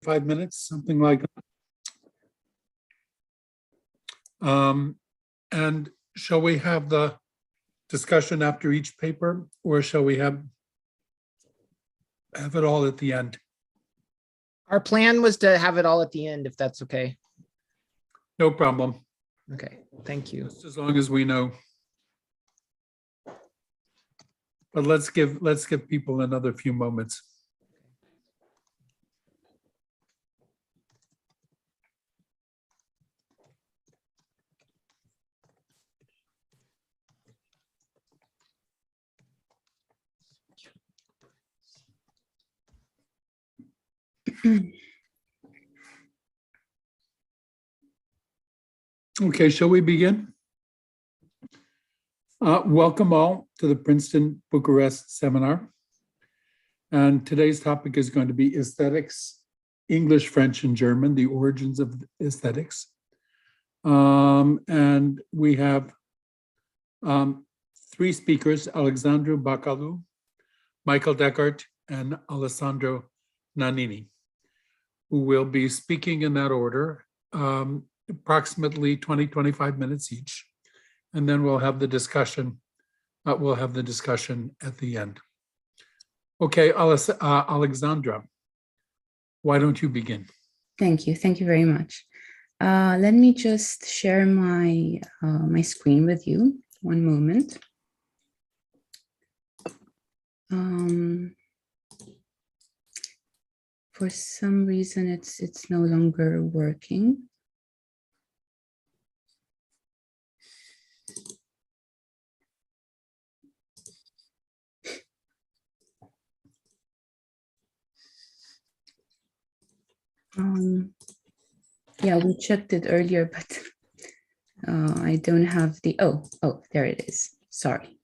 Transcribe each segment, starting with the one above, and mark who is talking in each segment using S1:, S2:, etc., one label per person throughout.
S1: 5 minutes, something like that. And shall we have the discussion after each paper, or shall we have it all at the end?
S2: Our plan was to have it all at the end, if that's okay.
S1: No problem.
S2: Okay, thank you.
S1: Just as long as we know. But let's give people another few moments. Okay, shall we begin? Welcome all to the Princeton-Bucharest seminar. And today's topic is going to be aesthetics, English, French, and German, the origins of aesthetics. And we have three speakers, Alexandru Bacalu, Michael Deckert, and Alessandro Nannini, who will be speaking in that order, approximately 20-25 minutes each. And then we'll have the discussion. At the end. Okay, Alexandra, why don't you begin?
S3: Thank you. Thank you very much. Let me just share my my screen with you. One moment. For some reason, it's no longer working. Yeah, we checked it earlier, but I don't have the, oh, there it is. Sorry.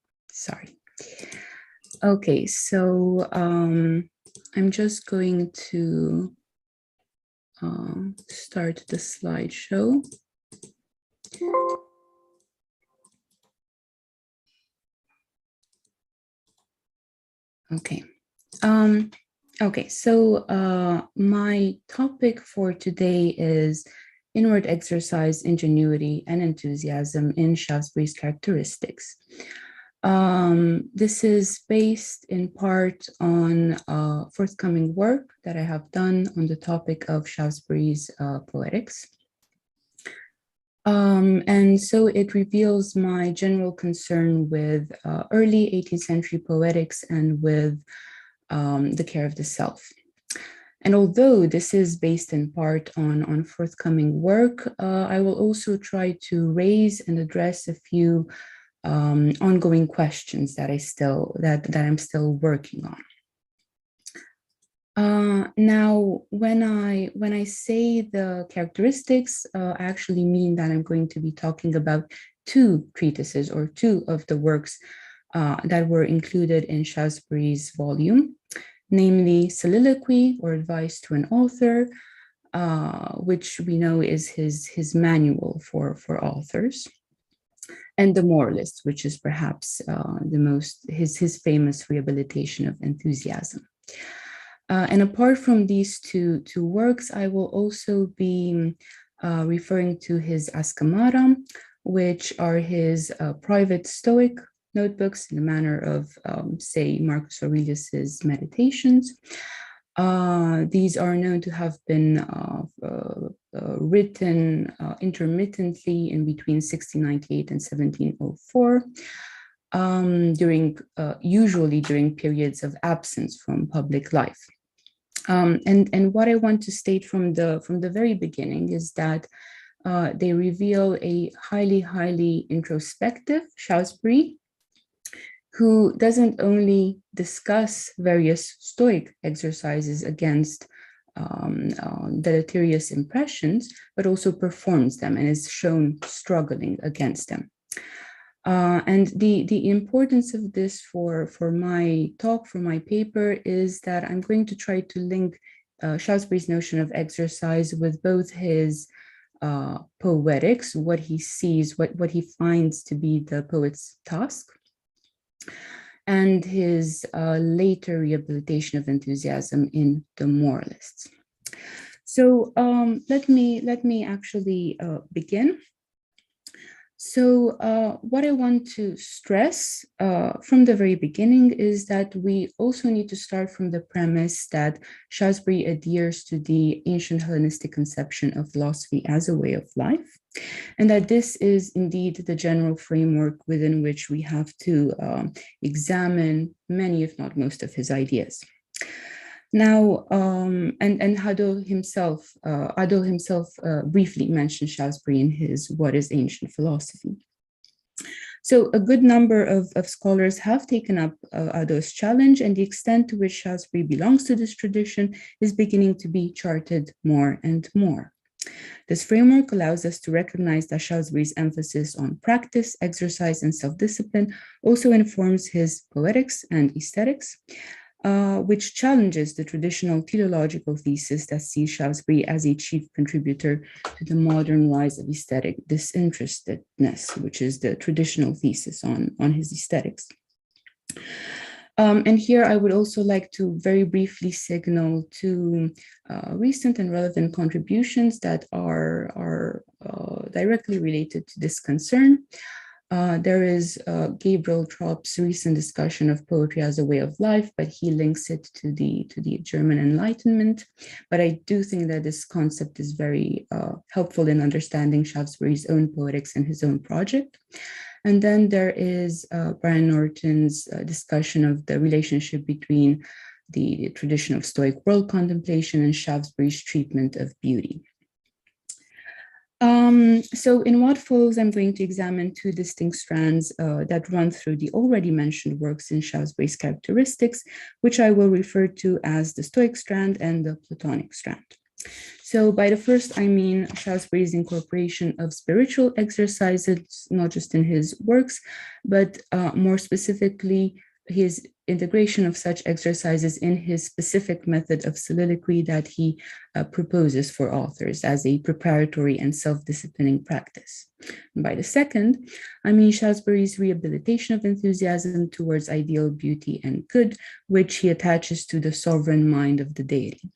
S3: Okay, so I'm just going to start the slideshow. Okay. Okay, so my topic for today is inward exercise, ingenuity, and enthusiasm in Shaftesbury's characteristics. This is based in part on forthcoming work that I have done on the topic of Shaftesbury's poetics. And so it reveals my general concern with early 18th century poetics and with the care of the self. And although this is based in part on forthcoming work, I will also try to raise and address a few ongoing questions that I'm still working on. Now, when I say the characteristics, I actually mean that I'm going to be talking about two treatises or two of the works that were included in Shaftesbury's volume, namely Soliloquy or Advice to an Author, which we know is his manual for authors, and The Moralist, which is perhaps his famous rehabilitation of enthusiasm. And apart from these two works, I will also be referring to his Ascamata, which are his private Stoic notebooks in the manner of, say, Marcus Aurelius's Meditations. These are known to have been written intermittently in between 1698 and 1704, usually during periods of absence from public life. And what I want to state from the very beginning is that they reveal a highly introspective Shaftesbury, who doesn't only discuss various Stoic exercises against deleterious impressions, but also performs them and is shown struggling against them. And the importance of this for my talk, for my paper, is that I'm going to try to link Shaftesbury's notion of exercise with both his poetics, what he sees, what he finds to be the poet's task, and his later rehabilitation of enthusiasm in The Moralists. So let me actually begin. So what I want to stress from the very beginning is that we also need to start from the premise that Shaftesbury adheres to the ancient Hellenistic conception of philosophy as a way of life, and that this is indeed the general framework within which we have to examine many, if not most, of his ideas. Now, and Hadot himself briefly mentioned Shaftesbury in his What is Ancient Philosophy? So a good number of scholars have taken up Hadot's challenge, and the extent to which Shaftesbury belongs to this tradition is beginning to be charted more and more. This framework allows us to recognize that Shaftesbury's emphasis on practice, exercise, and self-discipline also informs his poetics and aesthetics, which challenges the traditional teleological thesis that sees Shaftesbury as a chief contributor to the modern rise of aesthetic disinterestedness, which is the traditional thesis on his aesthetics. And here I would also like to very briefly signal two recent and relevant contributions that are directly related to this concern. There is Gabriel Tropp's recent discussion of poetry as a way of life, but he links it to the German Enlightenment. But I do think that this concept is very helpful in understanding Shaftesbury's own poetics and his own project. And then there is Brian Norton's discussion of the relationship between the tradition of Stoic world contemplation and Shaftesbury's treatment of beauty. So in what follows, I'm going to examine two distinct strands that run through the already mentioned works in Shaftesbury's characteristics, which I will refer to as the Stoic strand and the Platonic strand. So by the first, I mean Shaftesbury's incorporation of spiritual exercises, not just in his works, but more specifically, his integration of such exercises in his specific method of soliloquy that he proposes for authors as a preparatory and self-disciplining practice. And by the second, I mean Shaftesbury's rehabilitation of enthusiasm towards ideal beauty and good, which he attaches to the sovereign mind of the deity.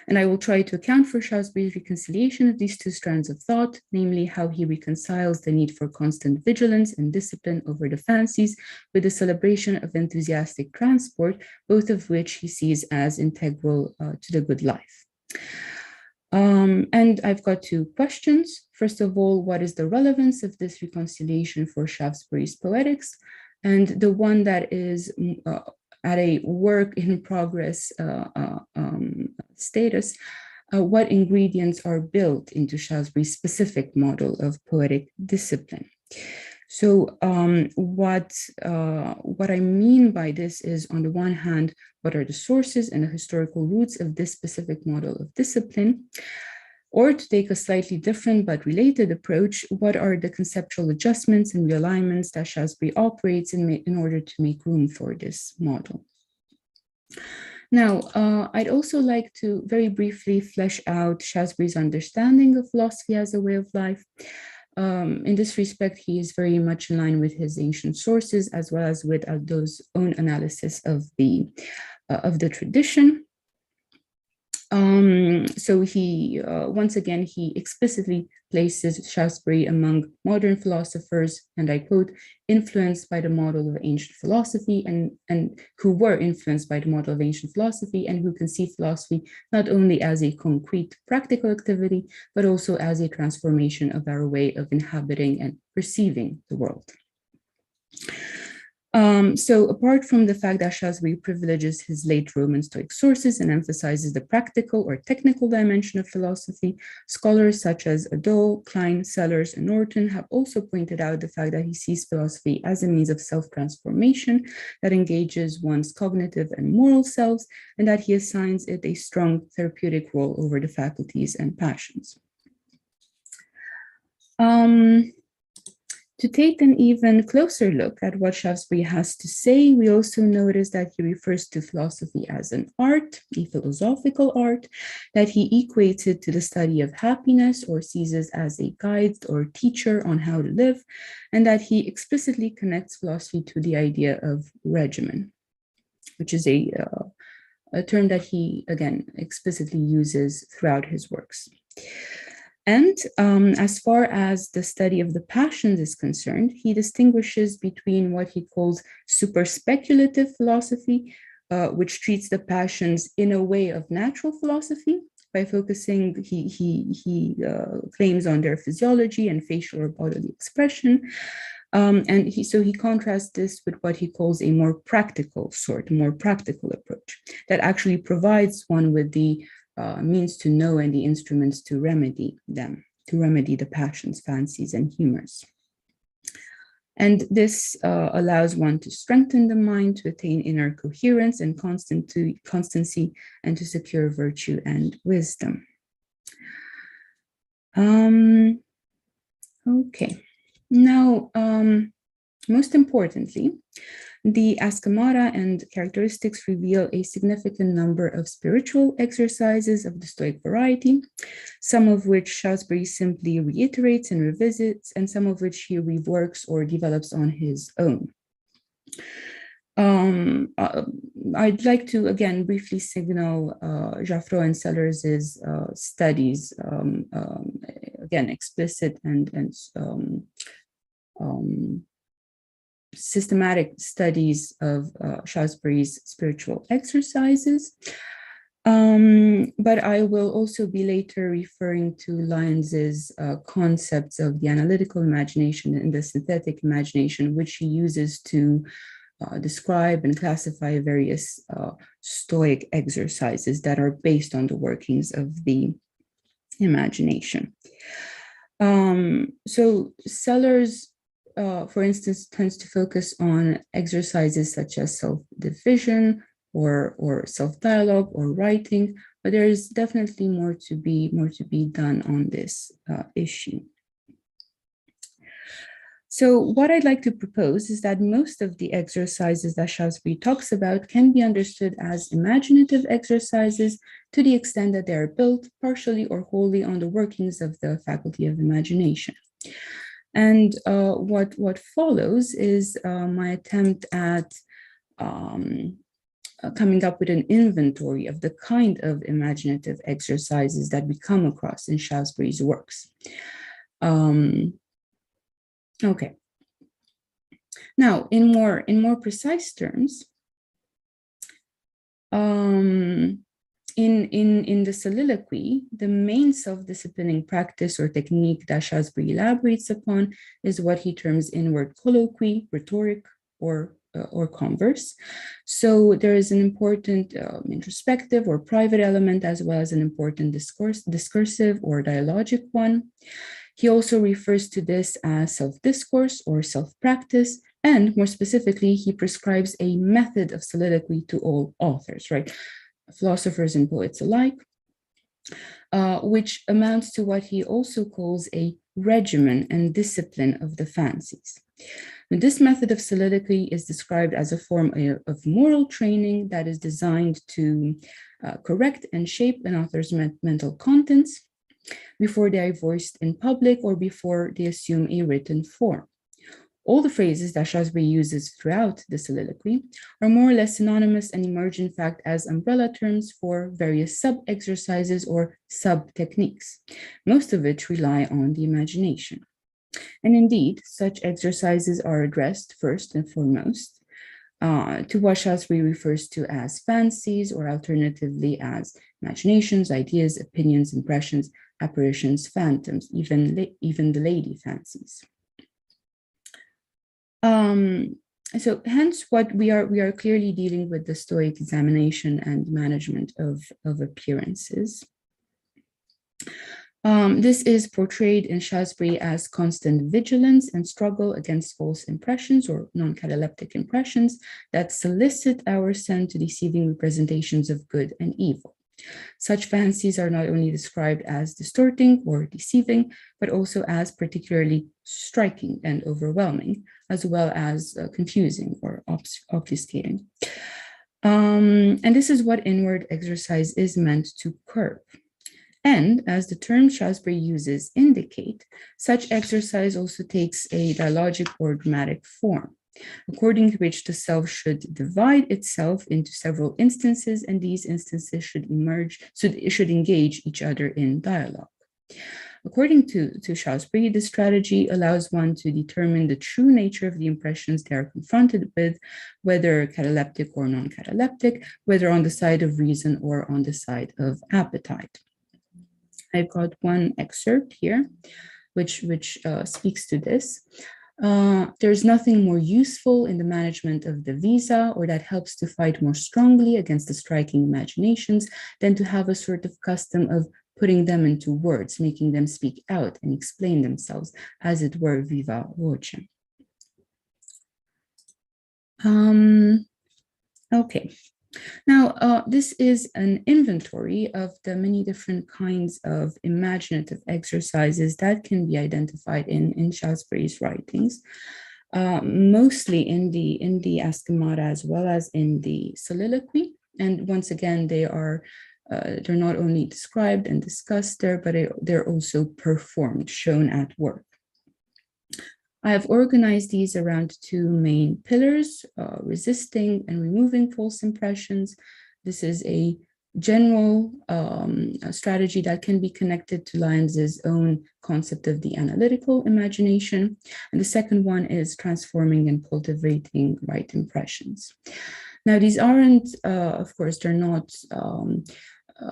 S3: And I will try to account for Shaftesbury's reconciliation of these two strands of thought, namely how he reconciles the need for constant vigilance and discipline over the fancies with the celebration of enthusiastic transport, both of which he sees as integral to the good life. And I've got two questions. First of all, what is the relevance of this reconciliation for Shaftesbury's poetics? And the one that is at a work in progress status, what ingredients are built into Shaftesbury's specific model of poetic discipline? So what I mean by this is, on the one hand, what are the sources and the historical roots of this specific model of discipline? Or to take a slightly different but related approach, what are the conceptual adjustments and realignments that Shaftesbury operates in order to make room for this model? Now, I'd also like to very briefly flesh out Shaftesbury's understanding of philosophy as a way of life. In this respect, he is very much in line with his ancient sources, as well as with Hadot's own analysis of the tradition. So he, once again, he explicitly places Shaftesbury among modern philosophers, and I quote, influenced by the model of ancient philosophy, and who were influenced by the model of ancient philosophy, and who conceive philosophy not only as a concrete practical activity, but also as a transformation of our way of inhabiting and perceiving the world. So apart from the fact that Shaftesbury privileges his late Roman Stoic sources and emphasizes the practical or technical dimension of philosophy, scholars such as Hadot, Klein, Sellers, and Norton have also pointed out the fact that he sees philosophy as a means of self-transformation that engages one's cognitive and moral selves, and that he assigns it a strong therapeutic role over the faculties and passions. To take an even closer look at what Shaftesbury has to say, we also notice that he refers to philosophy as an art, a philosophical art, that he equates it to the study of happiness or sees it as a guide or teacher on how to live, and that he explicitly connects philosophy to the idea of regimen, which is a a term that he, again, explicitly uses throughout his works. And as far as the study of the passions is concerned, he distinguishes between what he calls super speculative philosophy, which treats the passions in a way of natural philosophy by focusing, he claims, on their physiology and facial or bodily expression. And so he contrasts this with what he calls a more practical approach that actually provides one with the means to know and the instruments to remedy them, to remedy the passions, fancies, and humors. And this allows one to strengthen the mind, to attain inner coherence and constancy, and to secure virtue and wisdom. Okay. Now, most importantly, the Askamara and characteristics reveal a significant number of spiritual exercises of the Stoic variety, some of which Shaftesbury simply reiterates and revisits, and some of which he reworks or develops on his own. I'd like to, again, briefly signal Jaffrot and Sellers' studies, again, explicit and systematic studies of Shaftesbury's spiritual exercises. But I will also be later referring to Lyons's concepts of the analytical imagination and the synthetic imagination, which he uses to describe and classify various Stoic exercises that are based on the workings of the imagination. So Sellers, for instance, tends to focus on exercises such as self-division or self-dialogue or writing, but there is definitely more to be done on this issue. So what I'd like to propose is that most of the exercises that Shaftesbury talks about can be understood as imaginative exercises to the extent that they are built partially or wholly on the workings of the faculty of imagination. And what follows is my attempt at coming up with an inventory of the kind of imaginative exercises that we come across in Shaftesbury's works. Okay. Now, in more precise terms, in the soliloquy, the main self-disciplining practice or technique that Shaftesbury elaborates upon is what he terms inward colloquy, rhetoric, or converse. So there is an important introspective or private element, as well as an important discursive or dialogic one. He also refers to this as self-discourse or self-practice, and more specifically, he prescribes a method of soliloquy to all authors, right? Philosophers and poets alike, which amounts to what he also calls a regimen and discipline of the fancies. And this method of soliloquy is described as a form of moral training that is designed to correct and shape an author's mental contents before they are voiced in public or before they assume a written form. All the phrases that Shaftesbury uses throughout the soliloquy are more or less synonymous and emerge, in fact, as umbrella terms for various sub-exercises or sub-techniques, most of which rely on the imagination. And indeed, such exercises are addressed first and foremost to what Shaftesbury refers to as fancies, or alternatively as imaginations, ideas, opinions, impressions, apparitions, phantoms, even the lady fancies. So hence what we are clearly dealing with the Stoic examination and management of appearances. This is portrayed in Shaftesbury as constant vigilance and struggle against false impressions or non-cataleptic impressions that solicit our sense to deceiving representations of good and evil. Such fancies are not only described as distorting or deceiving, but also as particularly striking and overwhelming, as well as confusing or obfuscating. And this is what inward exercise is meant to curb. And as the term Shaftesbury uses indicate, such exercise also takes a dialogic or dramatic form. according to which the self should divide itself into several instances, and these instances should engage each other in dialogue. According to Shaftesbury, this strategy allows one to determine the true nature of the impressions they are confronted with, whether cataleptic or non-cataleptic, whether on the side of reason or on the side of appetite. I've got one excerpt here, which speaks to this. There's nothing more useful in the management of the visa or that helps to fight more strongly against the striking imaginations than to have a sort of custom of putting them into words, making them speak out and explain themselves, as it were, viva voce. Okay. Now, this is an inventory of the many different kinds of imaginative exercises that can be identified in Shaftesbury's writings, mostly in the Aschamata as well as in the soliloquy. And once again, they're not only described and discussed there, but they're also performed, shown at work. I have organized these around two main pillars, resisting and removing false impressions. This is a general strategy that can be connected to Lyons's own concept of the analytical imagination. And the second one is transforming and cultivating right impressions. Now, these aren't, of course, they're not,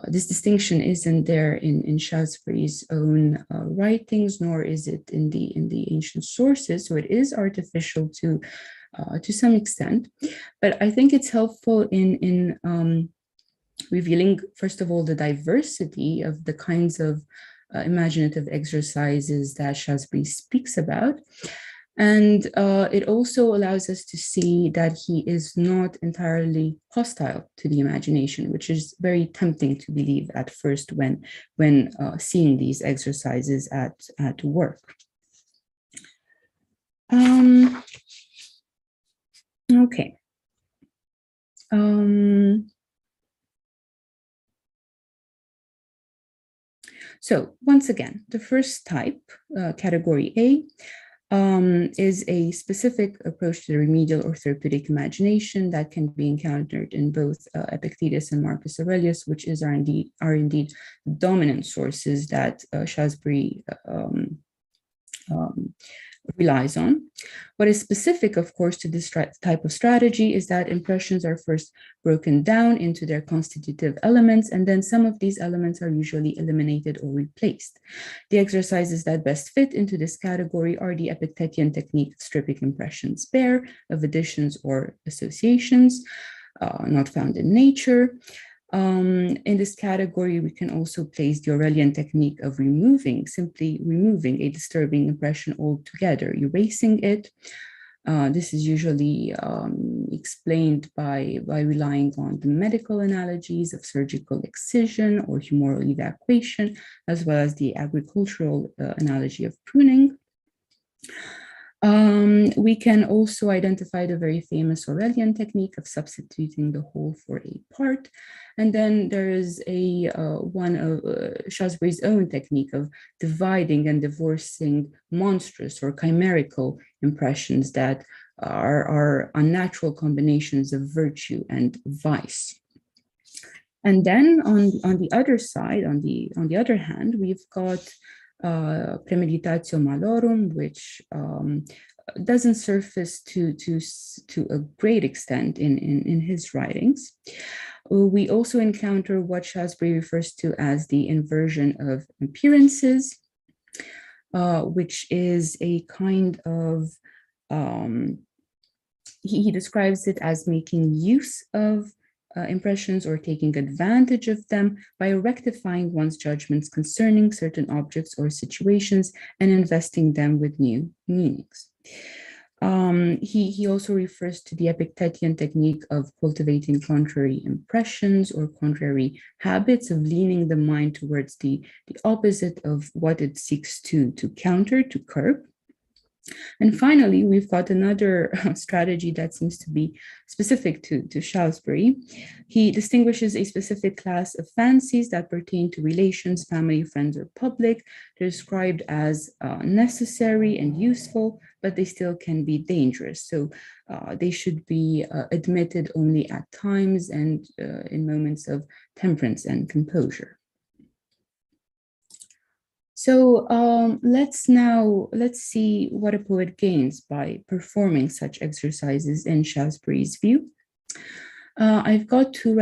S3: this distinction isn't there in Shaftesbury's own writings, nor is it in the ancient sources. So it is artificial to some extent, but I think it's helpful in revealing, first of all, the diversity of the kinds of imaginative exercises that Shaftesbury speaks about. And it also allows us to see that he is not entirely hostile to the imagination, which is very tempting to believe at first when seeing these exercises at work. Okay. So once again, the first type, category A, is a specific approach to the remedial or therapeutic imagination that can be encountered in both Epictetus and Marcus Aurelius, which are indeed dominant sources that Shaftesbury relies on. What is specific, of course, to this type of strategy is that impressions are first broken down into their constitutive elements, and then some of these elements are usually eliminated or replaced. The exercises that best fit into this category are the Epictetian technique of stripping impressions bare, of additions or associations not found in nature. In this category, we can also place the Aurelian technique of simply removing a disturbing impression altogether, erasing it. This is usually explained by relying on the medical analogies of surgical excision or humoral evacuation, as well as the agricultural analogy of pruning. We can also identify the very famous Aurelian technique of substituting the whole for a part. And then there is one of Shaftesbury's own technique of dividing and divorcing monstrous or chimerical impressions that are unnatural combinations of virtue and vice. And then on the other side, on the other hand, we've got premeditatio malorum, which doesn't surface to a great extent in his writings. We also encounter what Shaftesbury refers to as the inversion of appearances, which is a kind of, he describes it as making use of impressions or taking advantage of them by rectifying one's judgments concerning certain objects or situations and investing them with new meanings. He also refers to the Epictetian technique of cultivating contrary impressions or contrary habits, of leaning the mind towards the opposite of what it seeks to counter, to curb. And finally, we've got another strategy that seems to be specific to Salisbury. He distinguishes a specific class of fancies that pertain to relations, family, friends, or public. They're described as necessary and useful, but they still can be dangerous. So they should be admitted only at times and in moments of temperance and composure. So let's see what a poet gains by performing such exercises in Salisbury's view. I've got two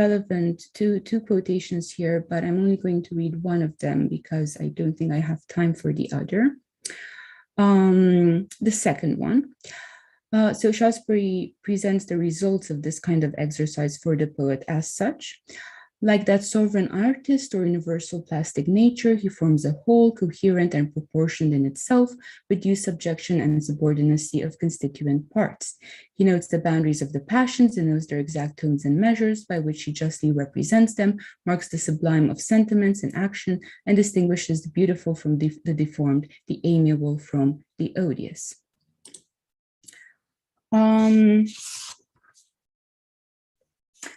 S3: quotations here, but I'm only going to read one of them because I don't think I have time for the other. The second one. So Salisbury presents the results of this kind of exercise for the poet as such. Like that sovereign artist or universal plastic nature, he forms a whole, coherent and proportioned in itself, with due subjection and subordinacy of constituent parts. He notes the boundaries of the passions and knows their exact tones and measures by which he justly represents them, marks the sublime of sentiments and action, and distinguishes the beautiful from the deformed, the amiable from the odious.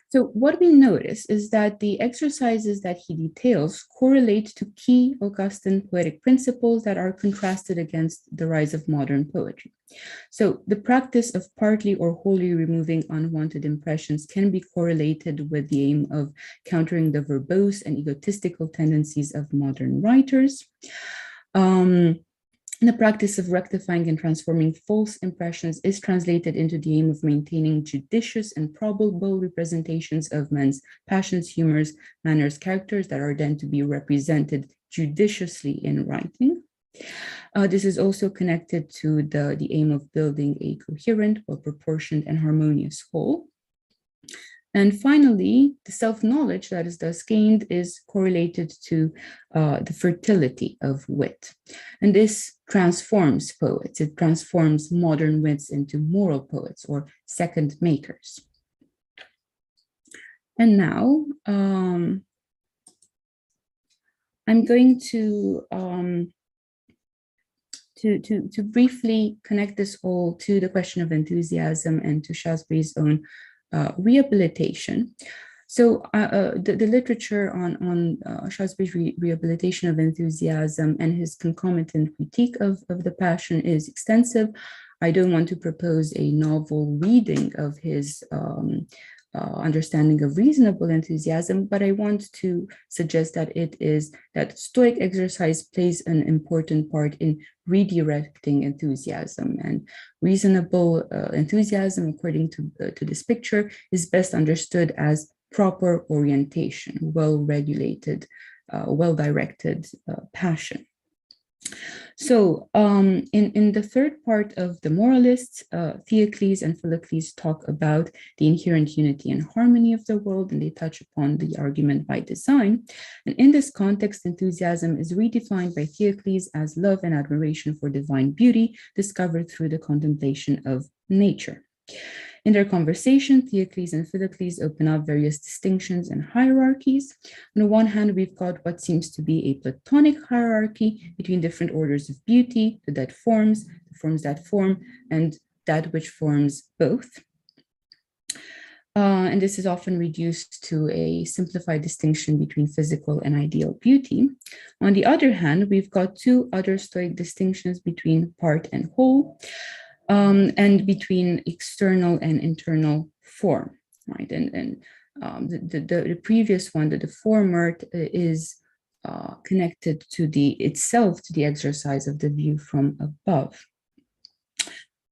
S3: So what we notice is that the exercises that he details correlate to key Augustan poetic principles that are contrasted against the rise of modern poetry. So the practice of partly or wholly removing unwanted impressions can be correlated with the aim of countering the verbose and egotistical tendencies of modern writers. The practice of rectifying and transforming false impressions is translated into the aim of maintaining judicious and probable representations of men's passions, humors, manners, characters that are then to be represented judiciously in writing. This is also connected to the aim of building a coherent, well-proportioned, and harmonious whole. And finally, the self-knowledge that is thus gained is correlated to the fertility of wit. And this transforms poets. It transforms modern wits into moral poets or second makers. And now I'm going to briefly connect this all to the question of enthusiasm and to Salisbury's own rehabilitation. So the literature on Salisbury's rehabilitation of enthusiasm and his concomitant critique of the passion is extensive. I don't want to propose a novel reading of his understanding of reasonable enthusiasm, but I want to suggest that Stoic exercise plays an important part in redirecting enthusiasm, and reasonable enthusiasm, according to this picture, is best understood as proper orientation, well-regulated, well-directed passion. So in the third part of the Moralists, Theocles and Philocles talk about the inherent unity and harmony of the world, and they touch upon the argument by design. And in this context, enthusiasm is redefined by Theocles as love and admiration for divine beauty discovered through the contemplation of nature. In their conversation, Theocles and Philocles open up various distinctions and hierarchies. On the one hand, we've got what seems to be a Platonic hierarchy between different orders of beauty, the forms that form, and that which forms both. And this is often reduced to a simplified distinction between physical and ideal beauty. On the other hand, we've got two other Stoic distinctions between part and whole, and between external and internal form, right? And the previous one, the former, is connected to the exercise of the view from above.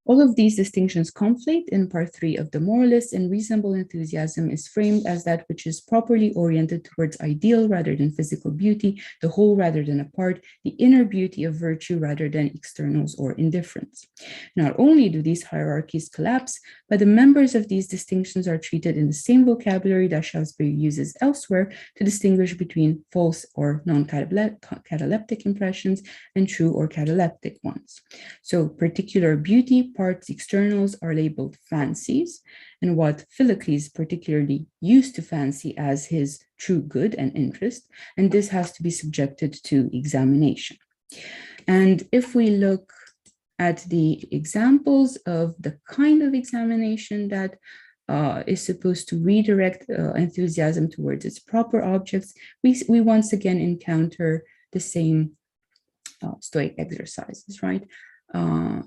S3: All of these distinctions conflate in part 3 of the Moralists, and reasonable enthusiasm is framed as that which is properly oriented towards ideal rather than physical beauty, the whole rather than a part, the inner beauty of virtue rather than externals or indifference. Not only do these hierarchies collapse, but the members of these distinctions are treated in the same vocabulary that Salisbury uses elsewhere to distinguish between false or non-cataleptic impressions and true or cataleptic ones. So particular beauty, parts, externals are labeled fancies, and what Philocles particularly used to fancy as his true good and interest, and this has to be subjected to examination. And if we look at the examples of the kind of examination that is supposed to redirect enthusiasm towards its proper objects, we once again encounter the same Stoic exercises, right?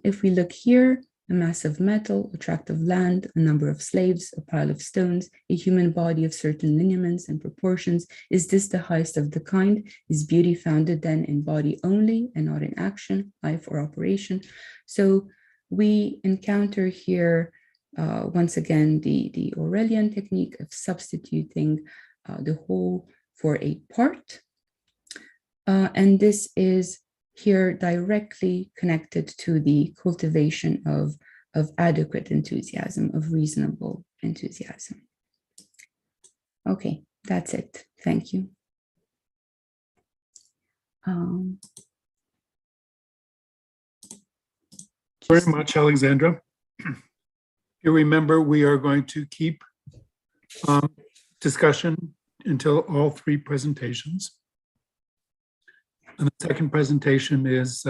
S3: If we look here, a mass of metal, a tract of land, a number of slaves, a pile of stones, a human body of certain lineaments and proportions. Is this the highest of the kind? Is beauty founded then in body only and not in action, life, or operation? So we encounter here, once again, the Aurelian technique of substituting the whole for a part. And this is here directly connected to the cultivation of adequate enthusiasm, of reasonable enthusiasm. Okay, that's it. Thank you.
S1: Very much, Alexandra. You remember we are going to keep discussion until all three presentations. And the second presentation is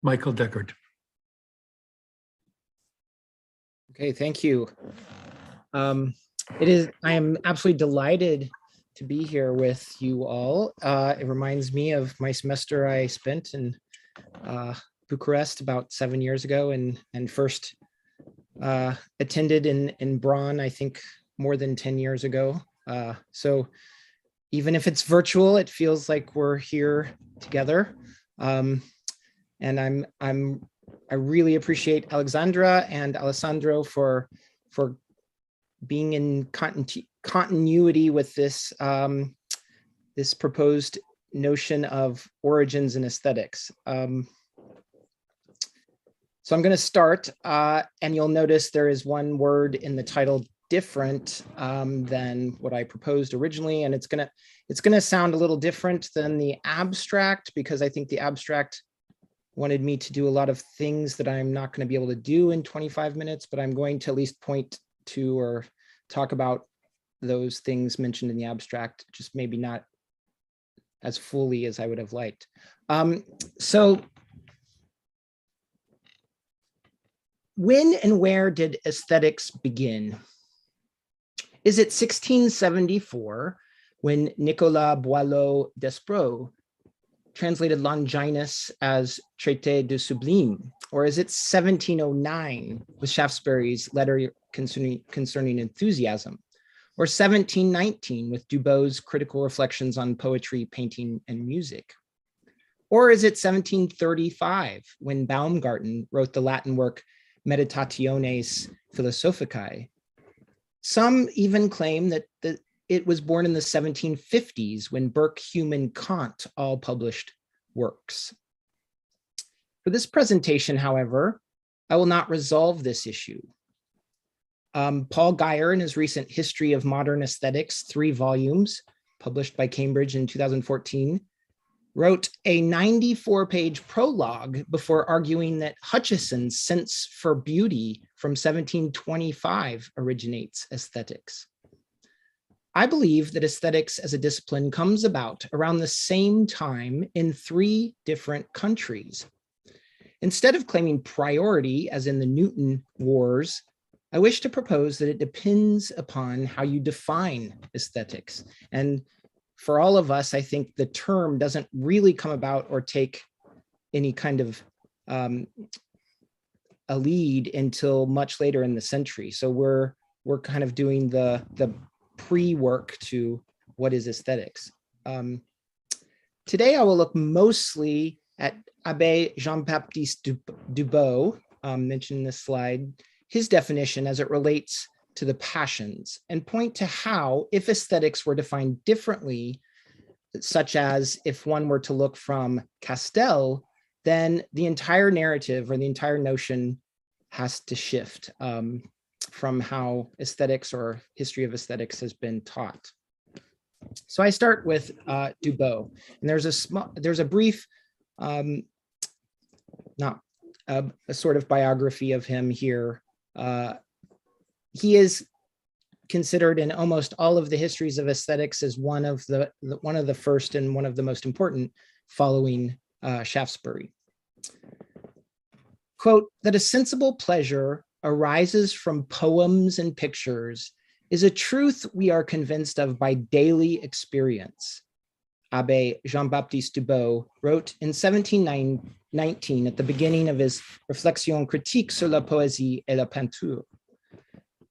S1: Michael Deckard.
S2: Okay, thank you. I am absolutely delighted to be here with you all. It reminds me of my semester I spent in Bucharest about 7 years ago, and first attended in Braun, I think more than 10 years ago. So even if it's virtual, it feels like we're here together. And I really appreciate Alexandra and Alessandro for being in continuity with this this proposed notion of origins and aesthetics. So I'm going to start, and you'll notice there is one word in the title different than what I proposed originally, and it's gonna sound a little different than the abstract, because I think the abstract wanted me to do a lot of things that I'm not going to be able to do in 25 minutes, but I'm going to at least point to or talk about those things mentioned in the abstract, just maybe not as fully as I would have liked. So when and where did aesthetics begin? Is it 1674 when Nicolas Boileau Desprez translated Longinus as Traité du Sublime? Or is it 1709 with Shaftesbury's letter concerning enthusiasm? Or 1719 with Dubos's critical reflections on poetry, painting, and music? Or is it 1735 when Baumgarten wrote the Latin work Meditationes Philosophicae? Some even claim that it was born in the 1750s when Burke, Hume, and Kant all published works. For this presentation, however, I will not resolve this issue. Paul Guyer, in his recent History of Modern Aesthetics, 3 volumes, published by Cambridge in 2014, wrote a 94-page prologue before arguing that Hutcheson's Sense for Beauty from 1725 originates aesthetics. I believe that aesthetics as a discipline comes about around the same time in 3 different countries. Instead of claiming priority, as in the Newton Wars, I wish to propose that it depends upon how you define aesthetics. And for all of us, I think the term doesn't really come about or take any kind of a lead until much later in the century. So we're kind of doing the pre-work to what is aesthetics. Today, I will look mostly at Abbé Jean-Baptiste Dubos, mentioned in this slide, his definition as it relates to the passions, and point to how, if aesthetics were defined differently, such as if one were to look from Castell, then the entire narrative or the entire notion has to shift from how aesthetics or history of aesthetics has been taught. So I start with Dubos, and there's a brief, not a sort of biography of him here. He is considered in almost all of the histories of aesthetics as one of the first and one of the most important, following Shaftesbury. quote, that a sensible pleasure arises from poems and pictures is a truth we are convinced of by daily experience. Abbé Jean-Baptiste Dubois wrote in 1719 at the beginning of his Réflexions critiques sur la poésie et la peinture.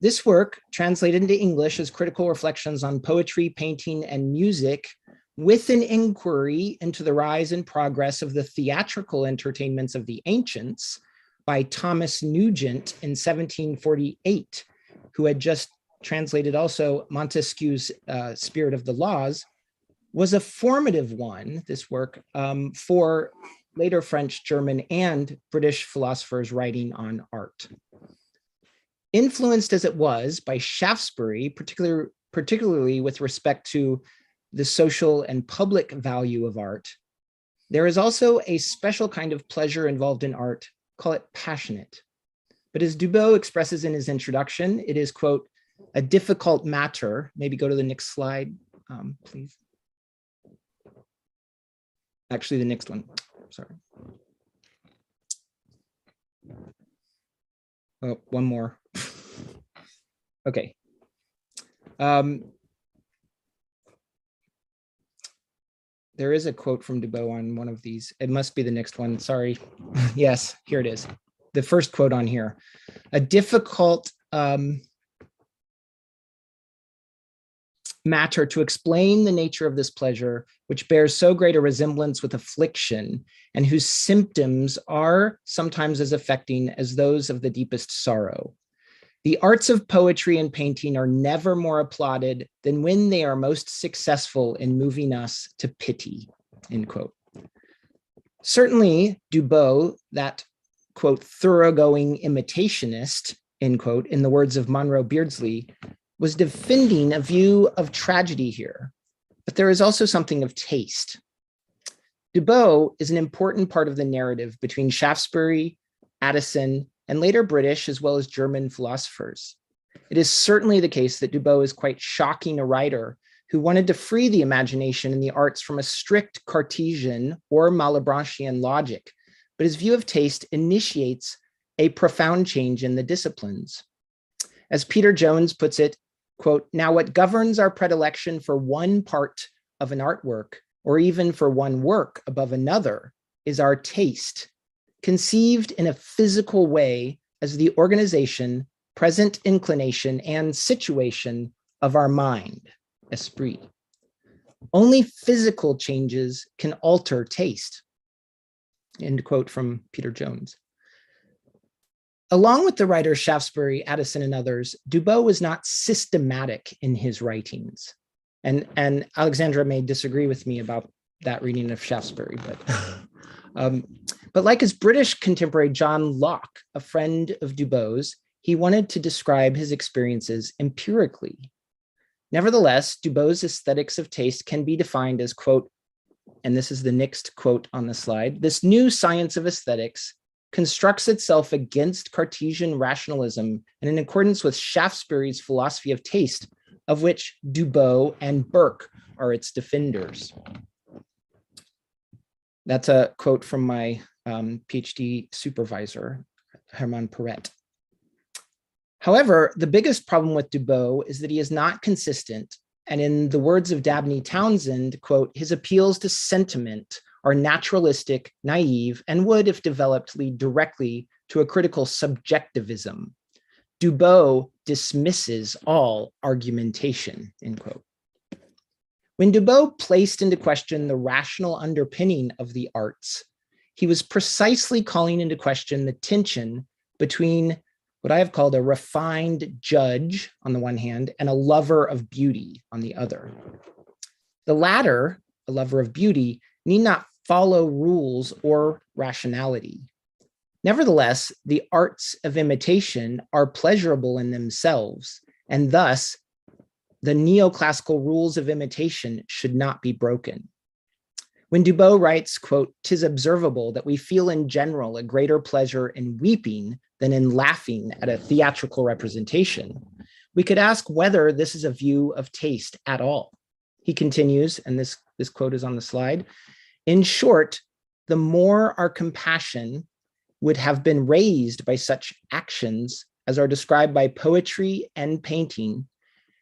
S2: This work, translated into English as Critical Reflections on Poetry, Painting, and Music, with an inquiry into the rise and progress of the theatrical entertainments of the ancients, by Thomas Nugent in 1748, who had just translated also Montesquieu's Spirit of the Laws, was a formative one, this work, for later French, German, and British philosophers writing on art. Influenced as it was by Shaftesbury, particularly with respect to the social and public value of art, there is also a special kind of pleasure involved in art, call it passionate. But as Dubois expresses in his introduction, it is, quote, a difficult matter. Maybe go to the next slide, please. Actually, the next one, sorry. Oh, one more. Okay. There is a quote from Dubois on one of these. It must be the next one, sorry. Yes, here it is. The first quote on here. A difficult matter to explain the nature of this pleasure, which bears so great a resemblance with affliction, and whose symptoms are sometimes as affecting as those of the deepest sorrow. The arts of poetry and painting are never more applauded than when they are most successful in moving us to pity, end quote. Certainly, Dubois, that, quote, thoroughgoing imitationist, end quote, in the words of Monroe Beardsley, was defending a view of tragedy here, but there is also something of taste. Dubois is an important part of the narrative between Shaftesbury, Addison, and later British as well as German philosophers. It is certainly the case that Dubois is quite shocking a writer who wanted to free the imagination and the arts from a strict Cartesian or Malebranchian logic, but his view of taste initiates a profound change in the disciplines. As Peter Jones puts it, quote, now what governs our predilection for one part of an artwork, or even for one work above another, is our taste, conceived in a physical way as the organization, present inclination, and situation of our mind, esprit. Only physical changes can alter taste, end quote from Peter Jones. Along with the writers Shaftesbury, Addison, and others, Dubois was not systematic in his writings. And Alexandra may disagree with me about that reading of Shaftesbury, but like his British contemporary John Locke, a friend of Dubois, he wanted to describe his experiences empirically. Nevertheless, Dubois' aesthetics of taste can be defined as, quote, and this is the next quote on the slide, this new science of aesthetics constructs itself against Cartesian rationalism and in accordance with Shaftesbury's philosophy of taste, of which Dubois and Burke are its defenders. That's a quote from my PhD supervisor, Herman Perret. However, the biggest problem with Dubois is that he is not consistent, and in the words of Dabney Townsend, quote, his appeals to sentiment are naturalistic, naive, and would, if developed, lead directly to a critical subjectivism. Dubois dismisses all argumentation, end quote. When Dubois placed into question the rational underpinning of the arts, he was precisely calling into question the tension between what I have called a refined judge on the one hand and a lover of beauty on the other. The latter, a lover of beauty, need not follow rules or rationality. Nevertheless, the arts of imitation are pleasurable in themselves, and thus the neoclassical rules of imitation should not be broken. When Dubois writes, quote, "'Tis observable that we feel in general a greater pleasure in weeping than in laughing at a theatrical representation," we could ask whether this is a view of taste at all. He continues, and this quote is on the slide, "In short, the more our compassion would have been raised by such actions as are described by poetry and painting,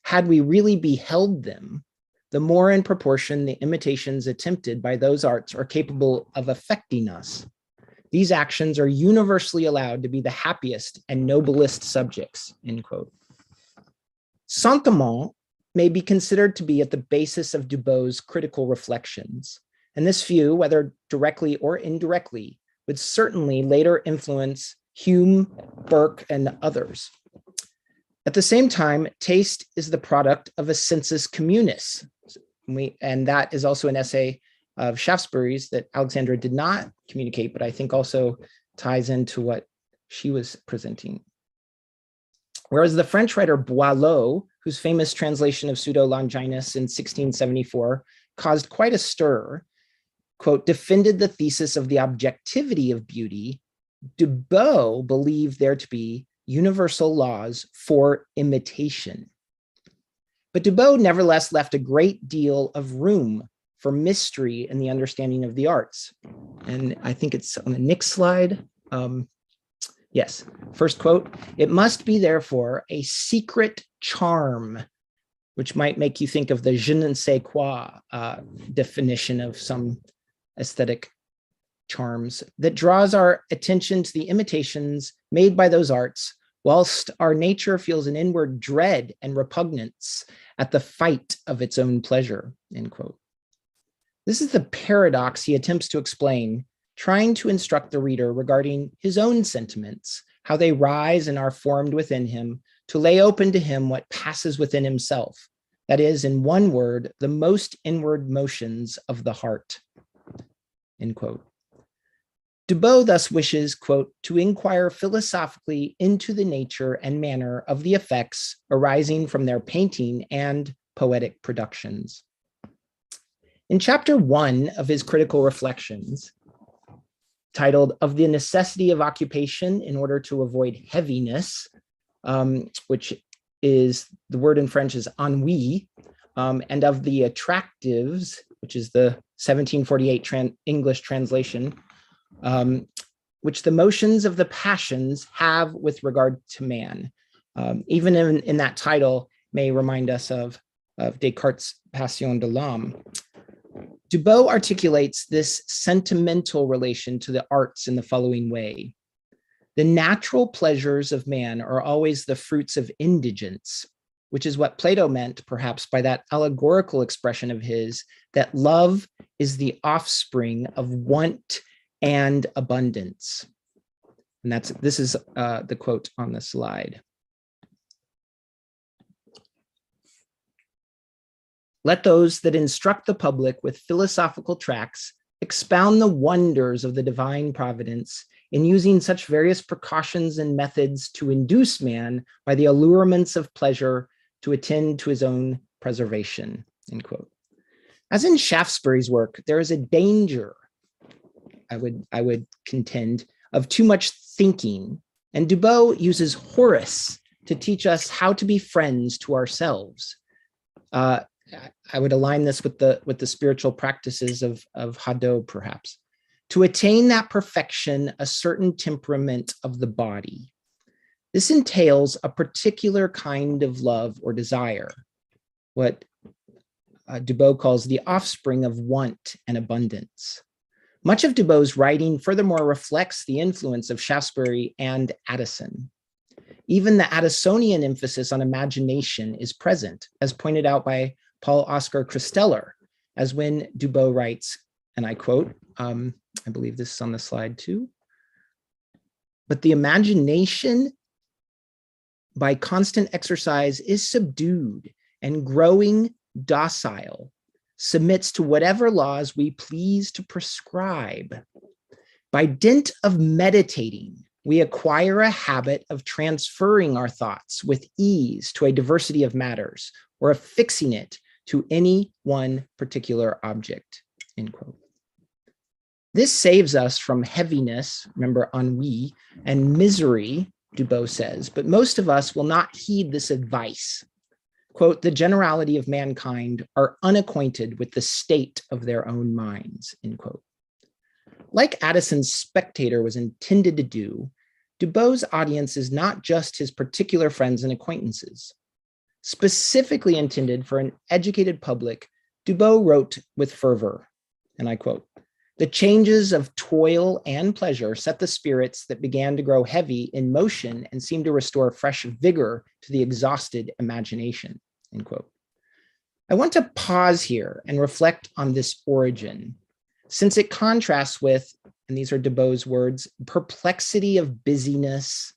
S2: had we really beheld them, the more in proportion the imitations attempted by those arts are capable of affecting us. These actions are universally allowed to be the happiest and noblest subjects, end quote. Sentiment may be considered to be at the basis of Dubos's critical reflections, and this view, whether directly or indirectly, would certainly later influence Hume, Burke, and others. At the same time, taste is the product of a sensus communis, and that is also an essay of Shaftesbury's that Alexandra did not communicate, but I think also ties into what she was presenting. Whereas the French writer Boileau, whose famous translation of Pseudo-Longinus in 1674 caused quite a stir, quote, defended the thesis of the objectivity of beauty, Dubos believed there to be universal laws for imitation. But Dubos nevertheless left a great deal of room for mystery in the understanding of the arts. And I think it's on the next slide. Yes, first quote, it must be therefore a secret charm, which might make you think of the je ne sais quoi definition of some aesthetic charms, that draws our attention to the imitations made by those arts, whilst our nature feels an inward dread and repugnance at the fight of its own pleasure, end quote. This is the paradox he attempts to explain, trying to instruct the reader regarding his own sentiments, how they rise and are formed within him, to lay open to him what passes within himself. That is, in one word, the most inward motions of the heart, end quote. Dubos thus wishes, quote, to inquire philosophically into the nature and manner of the effects arising from their painting and poetic productions. In chapter 1 of his critical reflections, titled Of the Necessity of Occupation in Order to Avoid Heaviness, which is, the word in French is ennui, and of the attractives, which is the 1748 English translation, which the motions of the passions have with regard to man. Even in that title may remind us of Descartes' Passion de l'âme. Dubos articulates this sentimental relation to the arts in the following way. The natural pleasures of man are always the fruits of indigence, which is what Plato meant, perhaps, by that allegorical expression of his, that love is the offspring of want and abundance. And this is the quote on the slide. Let those that instruct the public with philosophical tracts expound the wonders of the divine providence in using such various precautions and methods to induce man by the allurements of pleasure to attend to his own preservation, end quote. As in Shaftesbury's work, there is a danger, I would contend, of too much thinking, and Dubos uses Horace to teach us how to be friends to ourselves. I would align this with the spiritual practices of Hadot, perhaps. To attain that perfection, a certain temperament of the body. This entails a particular kind of love or desire, what Dubos calls the offspring of want and abundance. Much of Dubos's writing furthermore reflects the influence of Shaftesbury and Addison. Even the Addisonian emphasis on imagination is present, as pointed out by Paul Oscar Christeller, as when Dubos writes, and I quote, I believe this is on the slide too, but the imagination by constant exercise is subdued and growing docile, submits to whatever laws we please to prescribe. By dint of meditating, we acquire a habit of transferring our thoughts with ease to a diversity of matters, or of fixing it to any one particular object, end quote. This saves us from heaviness, remember ennui, and misery, Dubos says, but most of us will not heed this advice. Quote, the generality of mankind are unacquainted with the state of their own minds, end quote. like Addison's Spectator was intended to do, Dubos's audience is not just his particular friends and acquaintances. Specifically intended for an educated public, Dubos wrote with fervor, and I quote, "The changes of toil and pleasure set the spirits that began to grow heavy in motion and seemed to restore fresh vigor to the exhausted imagination," end quote. I want to pause here and reflect on this origin, since it contrasts with, and these are Dubos's words, perplexity of busyness,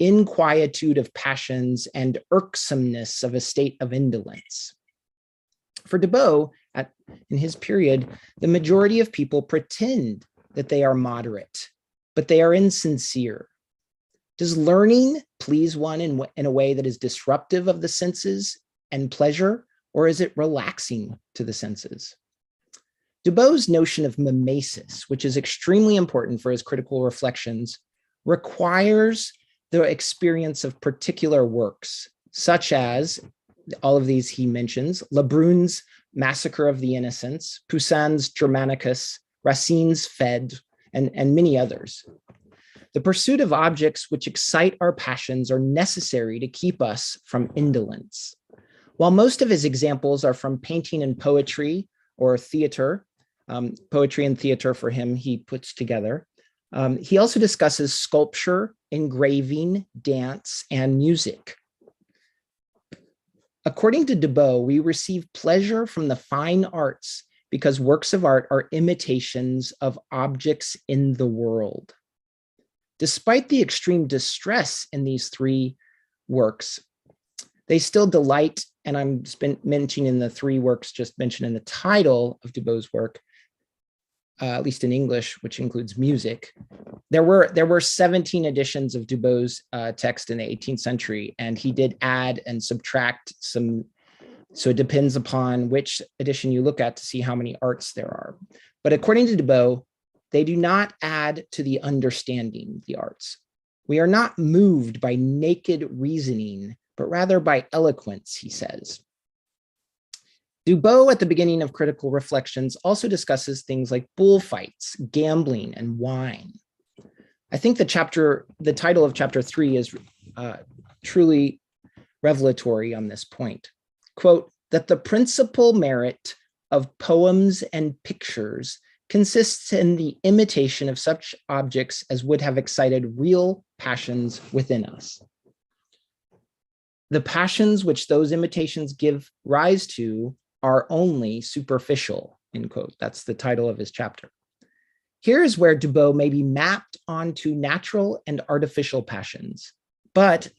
S2: inquietude of passions, and irksomeness of a state of indolence. For Dubos, in his period, the majority of people pretend that they are moderate, but they are insincere. Does learning please one in a way that is disruptive of the senses and pleasure, or is it relaxing to the senses? Dubos's notion of mimesis, which is extremely important for his critical reflections, requires the experience of particular works, such as all of these he mentions: Lebrun's Massacre of the Innocents, Poussin's Germanicus, Racine's Fed, and many others. The pursuit of objects which excite our passions are necessary to keep us from indolence. While most of his examples are from painting and poetry or theater, poetry and theater for him he puts together, he also discusses sculpture, engraving, dance, and music. According to Dubos, we receive pleasure from the fine arts because works of art are imitations of objects in the world. Despite the extreme distress in these three works, they still delight, and I'm mentioning the three works just mentioned in the title of Dubos's work, at least in English, which includes music. There were 17 editions of Dubos's text in the 18th century, and he did add and subtract some, so it depends upon which edition you look at to see how many arts there are. But according to Dubos, they do not add to the understanding the arts. We are not moved by naked reasoning, but rather by eloquence, he says. Dubos, at the beginning of Critical Reflections, also discusses things like bullfights, gambling, and wine. I think the title of chapter 3 is truly revelatory on this point. Quote, "that the principal merit of poems and pictures consists in the imitation of such objects as would have excited real passions within us. The passions which those imitations give rise to are only superficial," end quote. That's the title of his chapter. Here is where Dubos may be mapped onto natural and artificial passions, but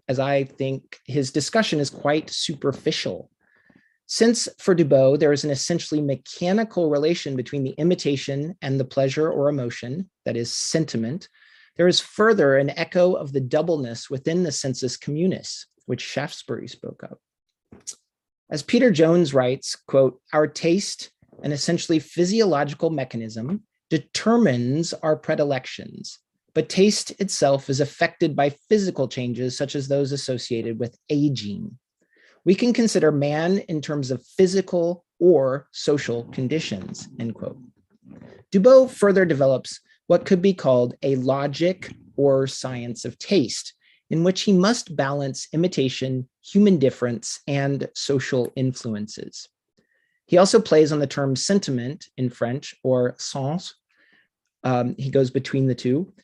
S2: as I think his discussion is quite superficial. Since for Dubos, there is an essentially mechanical relation between the imitation and the pleasure or emotion, that is sentiment, there is further an echo of the doubleness within the sensus communis, which Shaftesbury spoke of. As Peter Jones writes, quote, "our taste, an essentially physiological mechanism, determines our predilections, but taste itself is affected by physical changes such as those associated with aging. We can consider man in terms of physical or social conditions," end quote. Dubos further develops what could be called a logic or science of taste, in which he must balance imitation, human difference, and social influences. He also plays on the term sentiment in French, or sens. He goes between the two,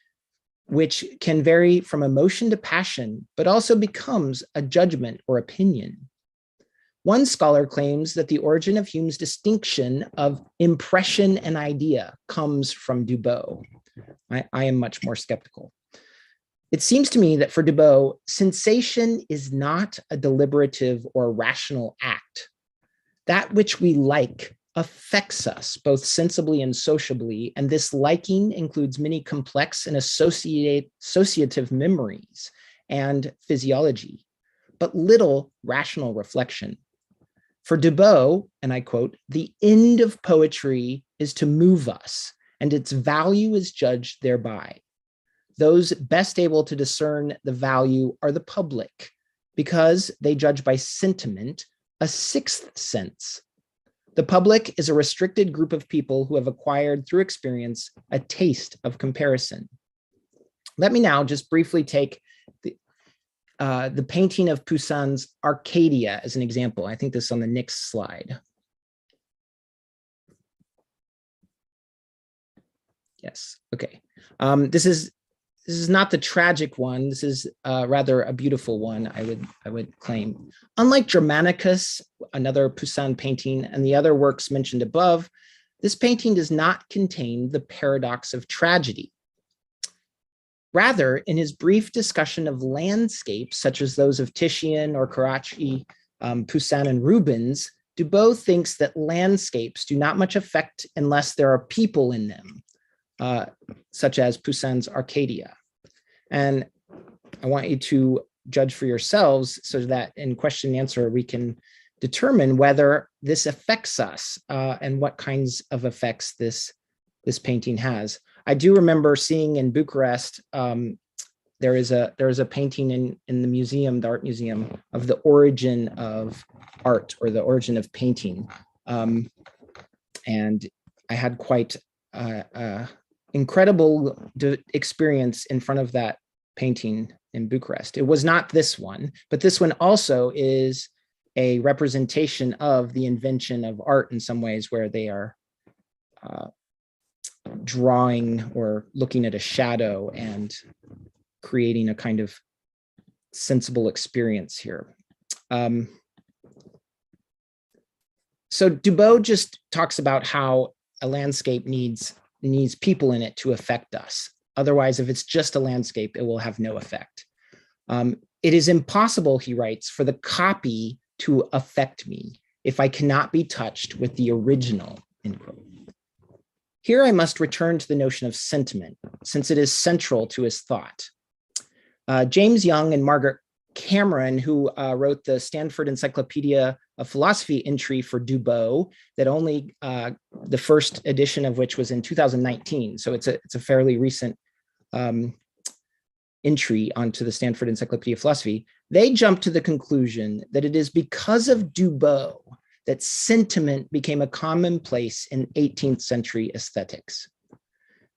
S2: which can vary from emotion to passion, but also becomes a judgment or opinion. One scholar claims that the origin of Hume's distinction of impression and idea comes from Dubos. I am much more skeptical. It seems to me that for Dubos, sensation is not a deliberative or rational act. That which we like affects us both sensibly and sociably, and this liking includes many complex and associative memories and physiology, but little rational reflection. For Dubos, and I quote, "the end of poetry is to move us, and its value is judged thereby. Those best able to discern the value are the public, because they judge by sentiment, a sixth sense. The public is a restricted group of people who have acquired through experience a taste of comparison. Let me now just briefly take the painting of Poussin's Arcadia as an example. I think this is on the next slide. Yes, okay. This is not the tragic one. This is rather a beautiful one, I would claim. Unlike Germanicus, another Poussin painting, and the other works mentioned above, this painting does not contain the paradox of tragedy. Rather, in his brief discussion of landscapes, such as those of Titian or Carracci, Poussin, and Rubens, Dubos thinks that landscapes do not much affect unless there are people in them, such as Poussin's Arcadia. And I want you to judge for yourselves so that in question and answer, we can determine whether this affects us and what kinds of effects this painting has. I do remember seeing in Bucharest, there is a painting in the museum, the art museum, of the origin of art or the origin of painting. And I had quite incredible experience in front of that painting in Bucharest. It was not this one, but this one also is a representation of the invention of art in some ways, where they are drawing or looking at a shadow and creating a kind of sensible experience here. So Dubos just talks about how a landscape needs people in it to affect us. Otherwise, if it's just a landscape, it will have no effect. It is impossible, he writes, for the copy to affect me if I cannot be touched with the original, end quote. Here I must return to the notion of sentiment, since it is central to his thought. James Young and Margaret Cameron, who wrote the Stanford Encyclopedia of Philosophy entry for Dubos, that only the first edition of which was in 2019. So it's a fairly recent entry onto the Stanford Encyclopedia of Philosophy. They jumped to the conclusion that it is because of Dubos that sentiment became a commonplace in 18th century aesthetics.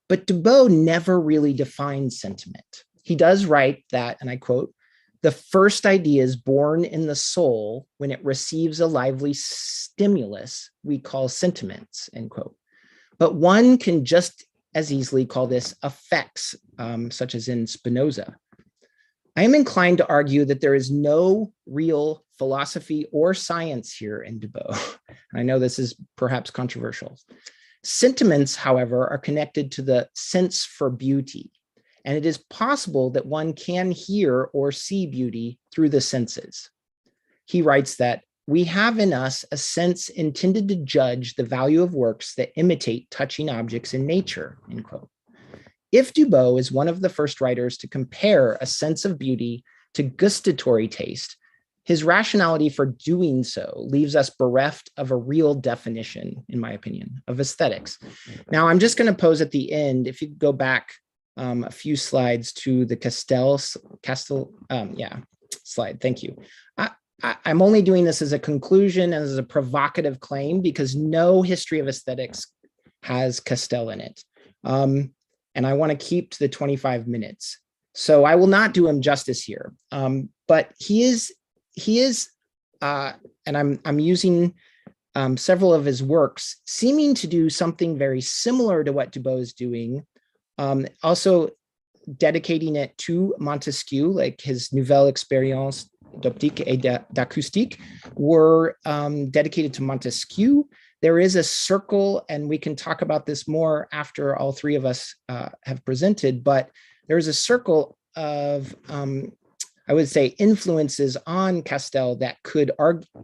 S2: But Dubos never really defined sentiment. He does write that, and I quote, "The first idea is born in the soul when it receives a lively stimulus we call sentiments," end quote. But one can just as easily call this effects, such as in Spinoza. I am inclined to argue that there is no real philosophy or science here in Dubos. I know this is perhaps controversial. Sentiments, however, are connected to the sense for beauty, and it is possible that one can hear or see beauty through the senses. He writes that we have in us a sense intended to judge the value of works that imitate touching objects in nature, end quote. If Dubos is one of the first writers to compare a sense of beauty to gustatory taste, his rationality for doing so leaves us bereft of a real definition, in my opinion, of aesthetics. Now, I'm just going to pose at the end, if you go back a few slides to the Castel slide. Thank you. I'm only doing this as a conclusion and as a provocative claim because no history of aesthetics has Castel in it. And I want to keep to the 25 minutes. So I will not do him justice here. But he is, and I'm using several of his works, seeming to do something very similar to what Dubos is doing, also dedicating it to Montesquieu, like his Nouvelle Expérience d'optique et d'acoustique were dedicated to Montesquieu. There is a circle, and we can talk about this more after all three of us have presented, but there is a circle of, I would say, influences on Castel that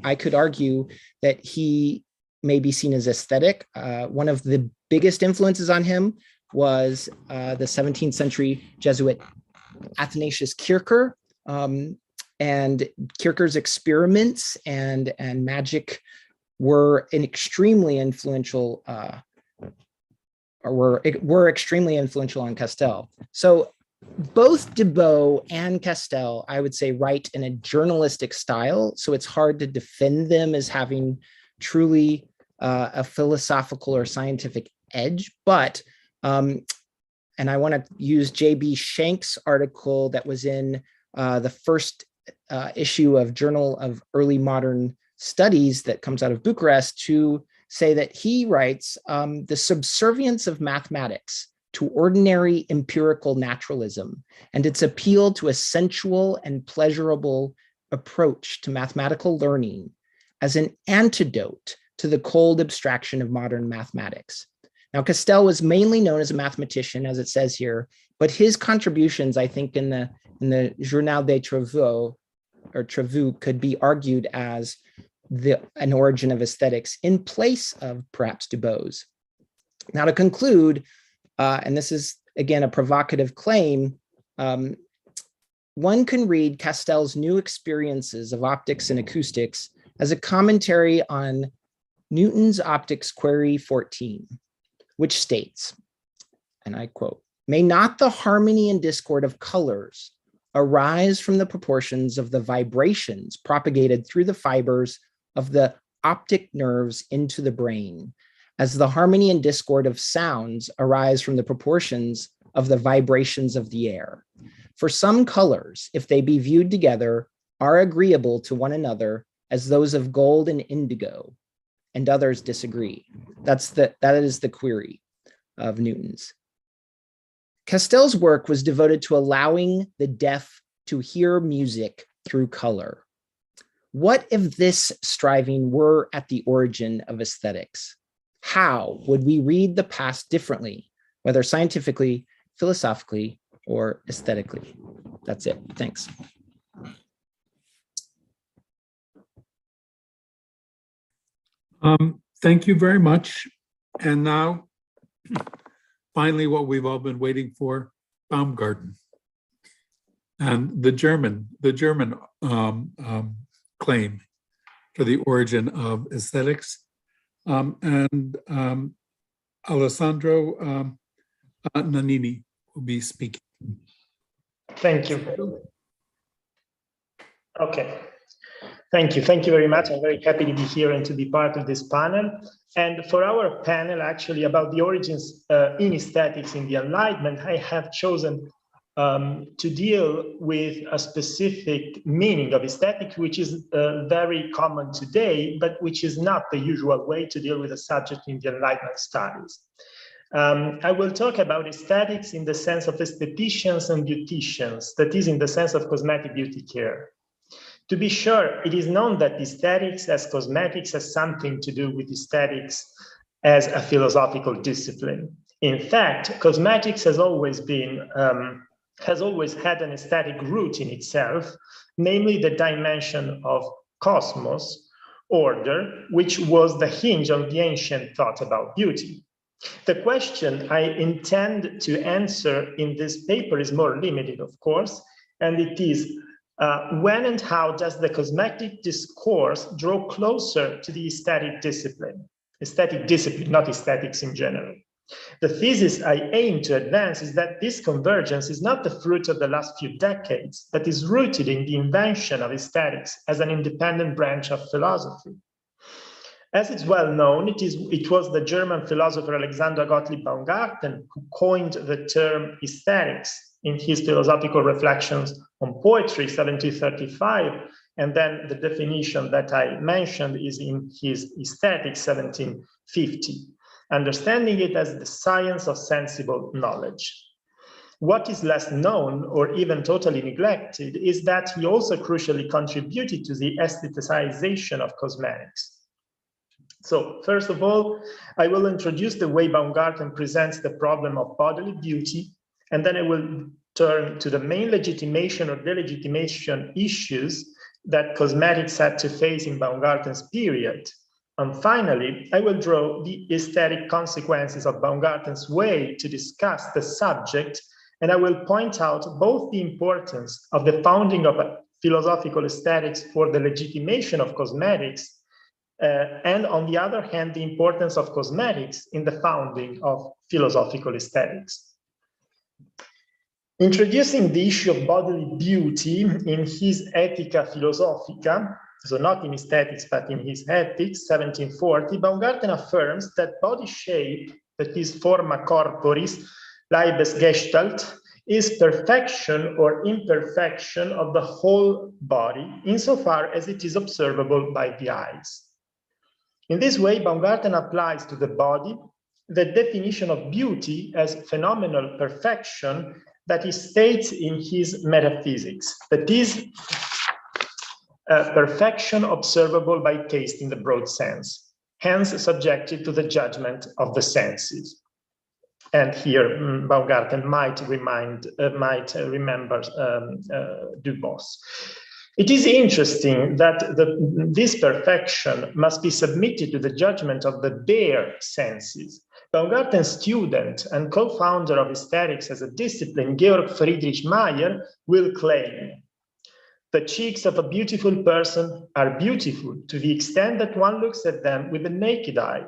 S2: I could argue that he may be seen as aesthetic. One of the biggest influences on him was the 17th century Jesuit Athanasius Kircher, and Kircher's experiments and magic were an extremely influential, were extremely influential on Castel. So both Dubos and Castel, I would say, write in a journalistic style. So it's hard to defend them as having truly a philosophical or scientific edge, but, and I want to use J.B. Shank's article that was in the first issue of Journal of Early Modern Studies that comes out of Bucharest to say that he writes, the subservience of mathematics to ordinary empirical naturalism and its appeal to a sensual and pleasurable approach to mathematical learning as an antidote to the cold abstraction of modern mathematics. Now, Castel was mainly known as a mathematician, as it says here, but his contributions, I think, in the Journal des Travaux or Travaux could be argued as an origin of aesthetics in place of perhaps Dubos. Now, to conclude, and this is again a provocative claim, one can read Castel's New Experiences of Optics and Acoustics as a commentary on Newton's Optics Query 14, which states, and I quote, "May not the harmony and discord of colors arise from the proportions of the vibrations propagated through the fibers of the optic nerves into the brain, as the harmony and discord of sounds arise from the proportions of the vibrations of the air. For some colors, if they be viewed together, are agreeable to one another as those of gold and indigo, and others disagree." That is the query of Newton's. Castel's work was devoted to allowing the deaf to hear music through color. What if this striving were at the origin of aesthetics? How would we read the past differently, whether scientifically, philosophically, or aesthetically? That's it. Thanks.
S1: Thank you very much. And now, finally, what we've all been waiting for, Baumgarten, and the German claim for the origin of aesthetics. And Alessandro Nannini will be speaking.
S4: Thank you. Okay. Thank you. Thank you very much. I'm very happy to be here and to be part of this panel. And for our panel, actually, about the origins in aesthetics in the Enlightenment, I have chosen to deal with a specific meaning of aesthetic, which is very common today, but which is not the usual way to deal with a subject in the Enlightenment studies. I will talk about aesthetics in the sense of aestheticians and beauticians, that is, in the sense of cosmetic beauty care. To be sure, it is known that aesthetics as cosmetics has something to do with aesthetics as a philosophical discipline. In fact, cosmetics has always had an aesthetic root in itself, namely the dimension of cosmos, order, which was the hinge of the ancient thought about beauty. The question I intend to answer in this paper is more limited, of course, and it is, when and how does the cosmetic discourse draw closer to the aesthetic discipline, not aesthetics in general? The thesis I aim to advance is that this convergence is not the fruit of the last few decades, but is rooted in the invention of aesthetics as an independent branch of philosophy. As it's well known, it was the German philosopher Alexander Gottlieb Baumgarten who coined the term aesthetics in his philosophical reflections on poetry, 1735, and then the definition that I mentioned is in his Aesthetics, 1750, understanding it as the science of sensible knowledge. What is less known or even totally neglected is that he also crucially contributed to the aestheticization of cosmetics. So first of all, I will introduce the way Baumgarten presents the problem of bodily beauty, and then I will turn to the main legitimation or delegitimation issues that cosmetics had to face in Baumgarten's period. And finally, I will draw the aesthetic consequences of Baumgarten's way to discuss the subject, and I will point out both the importance of the founding of philosophical aesthetics for the legitimation of cosmetics, and on the other hand, the importance of cosmetics in the founding of philosophical aesthetics. Introducing the issue of bodily beauty in his Ethica Philosophica, so not in aesthetics, but in his ethics, 1740, Baumgarten affirms that body shape, that is forma corporis, Leibesgestalt, is perfection or imperfection of the whole body, insofar as it is observable by the eyes. In this way, Baumgarten applies to the body the definition of beauty as phenomenal perfection that he states in his Metaphysics, that is, perfection observable by taste in the broad sense, hence subjected to the judgment of the senses. And here, Baumgarten might remember Du Bois. It is interesting that this perfection must be submitted to the judgment of the bare senses. Baumgarten's student and co-founder of aesthetics as a discipline, Georg Friedrich Mayer, will claim, the cheeks of a beautiful person are beautiful to the extent that one looks at them with the naked eye.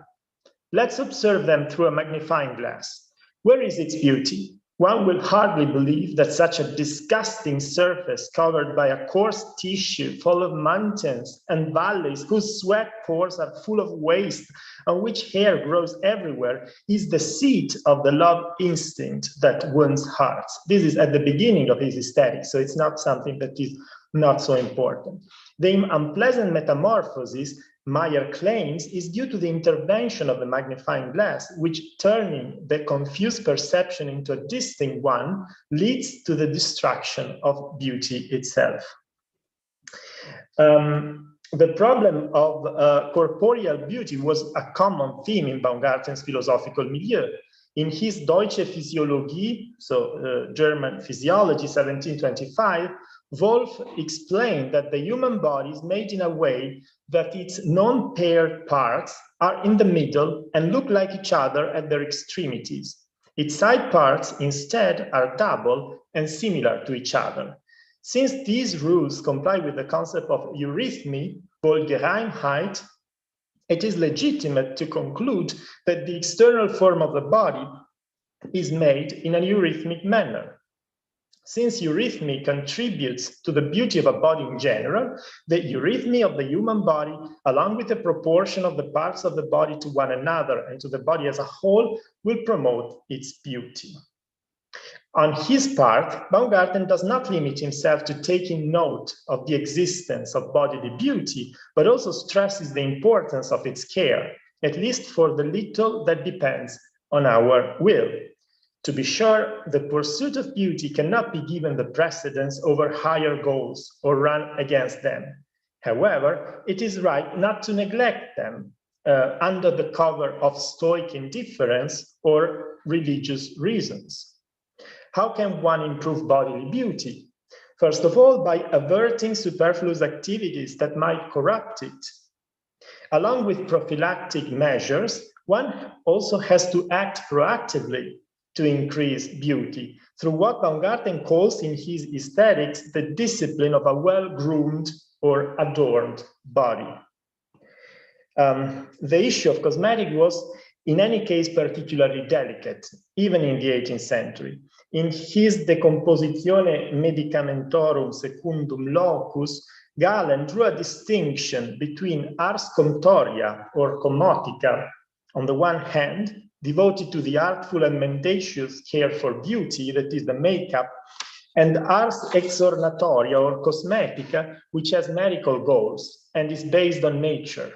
S4: Let's observe them through a magnifying glass. Where is its beauty? One will hardly believe that such a disgusting surface covered by a coarse tissue full of mountains and valleys whose sweat pores are full of waste, on which hair grows everywhere, is the seat of the love instinct that wounds hearts. This is at the beginning of his aesthetics, so it's not something that is not so important. The unpleasant metamorphosis, Mayer claims, is due to the intervention of the magnifying glass, which, turning the confused perception into a distinct one, leads to the destruction of beauty itself. The problem of corporeal beauty was a common theme in Baumgarten's philosophical milieu. In his Deutsche Physiologie, so German Physiology, 1725, Wolff explained that the human body is made in a way that its non-paired parts are in the middle and look like each other at their extremities. Its side parts instead are double and similar to each other. Since these rules comply with the concept of eurythmy, Wohlgereinheit, it is legitimate to conclude that the external form of the body is made in a eurythmic manner. Since eurythmy contributes to the beauty of a body in general, the eurythmy of the human body, along with the proportion of the parts of the body to one another and to the body as a whole, will promote its beauty. On his part, Baumgarten does not limit himself to taking note of the existence of bodily beauty, but also stresses the importance of its care, at least for the little that depends on our will. To be sure, the pursuit of beauty cannot be given the precedence over higher goals or run against them. However, it is right not to neglect them under the cover of Stoic indifference or religious reasons. How can one improve bodily beauty? First of all, by averting superfluous activities that might corrupt it. Along with prophylactic measures, one also has to act proactively to increase beauty through what Baumgarten calls in his aesthetics the discipline of a well-groomed or adorned body. The issue of cosmetics was, in any case, particularly delicate, even in the 18th century. In his De Compositione Medicamentorum Secundum Locus, Galen drew a distinction between ars comptoria or comotica, on the one hand, devoted to the artful and mendacious care for beauty, that is the makeup, and ars exornatoria or cosmetica, which has medical goals and is based on nature.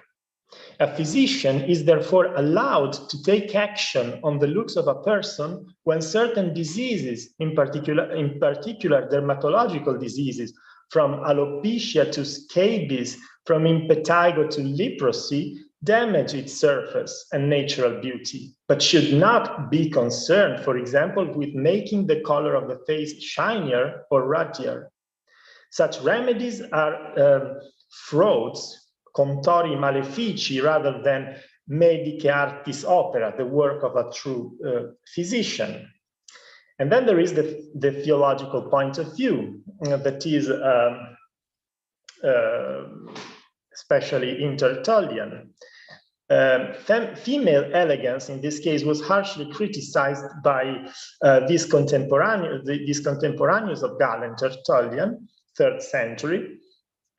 S4: A physician is therefore allowed to take action on the looks of a person when certain diseases, in particular dermatological diseases, from alopecia to scabies, from impetigo to leprosy, damage its surface and natural beauty, but should not be concerned, for example, with making the color of the face shinier or ruddier. Such remedies are frauds, comptori malefici, rather than medicae artis opera, the work of a true physician. And then there is the theological point of view that is especially in Tertullian. Female elegance, in this case, was harshly criticized by these contemporaneous of Galen, Tertullian, 3rd century.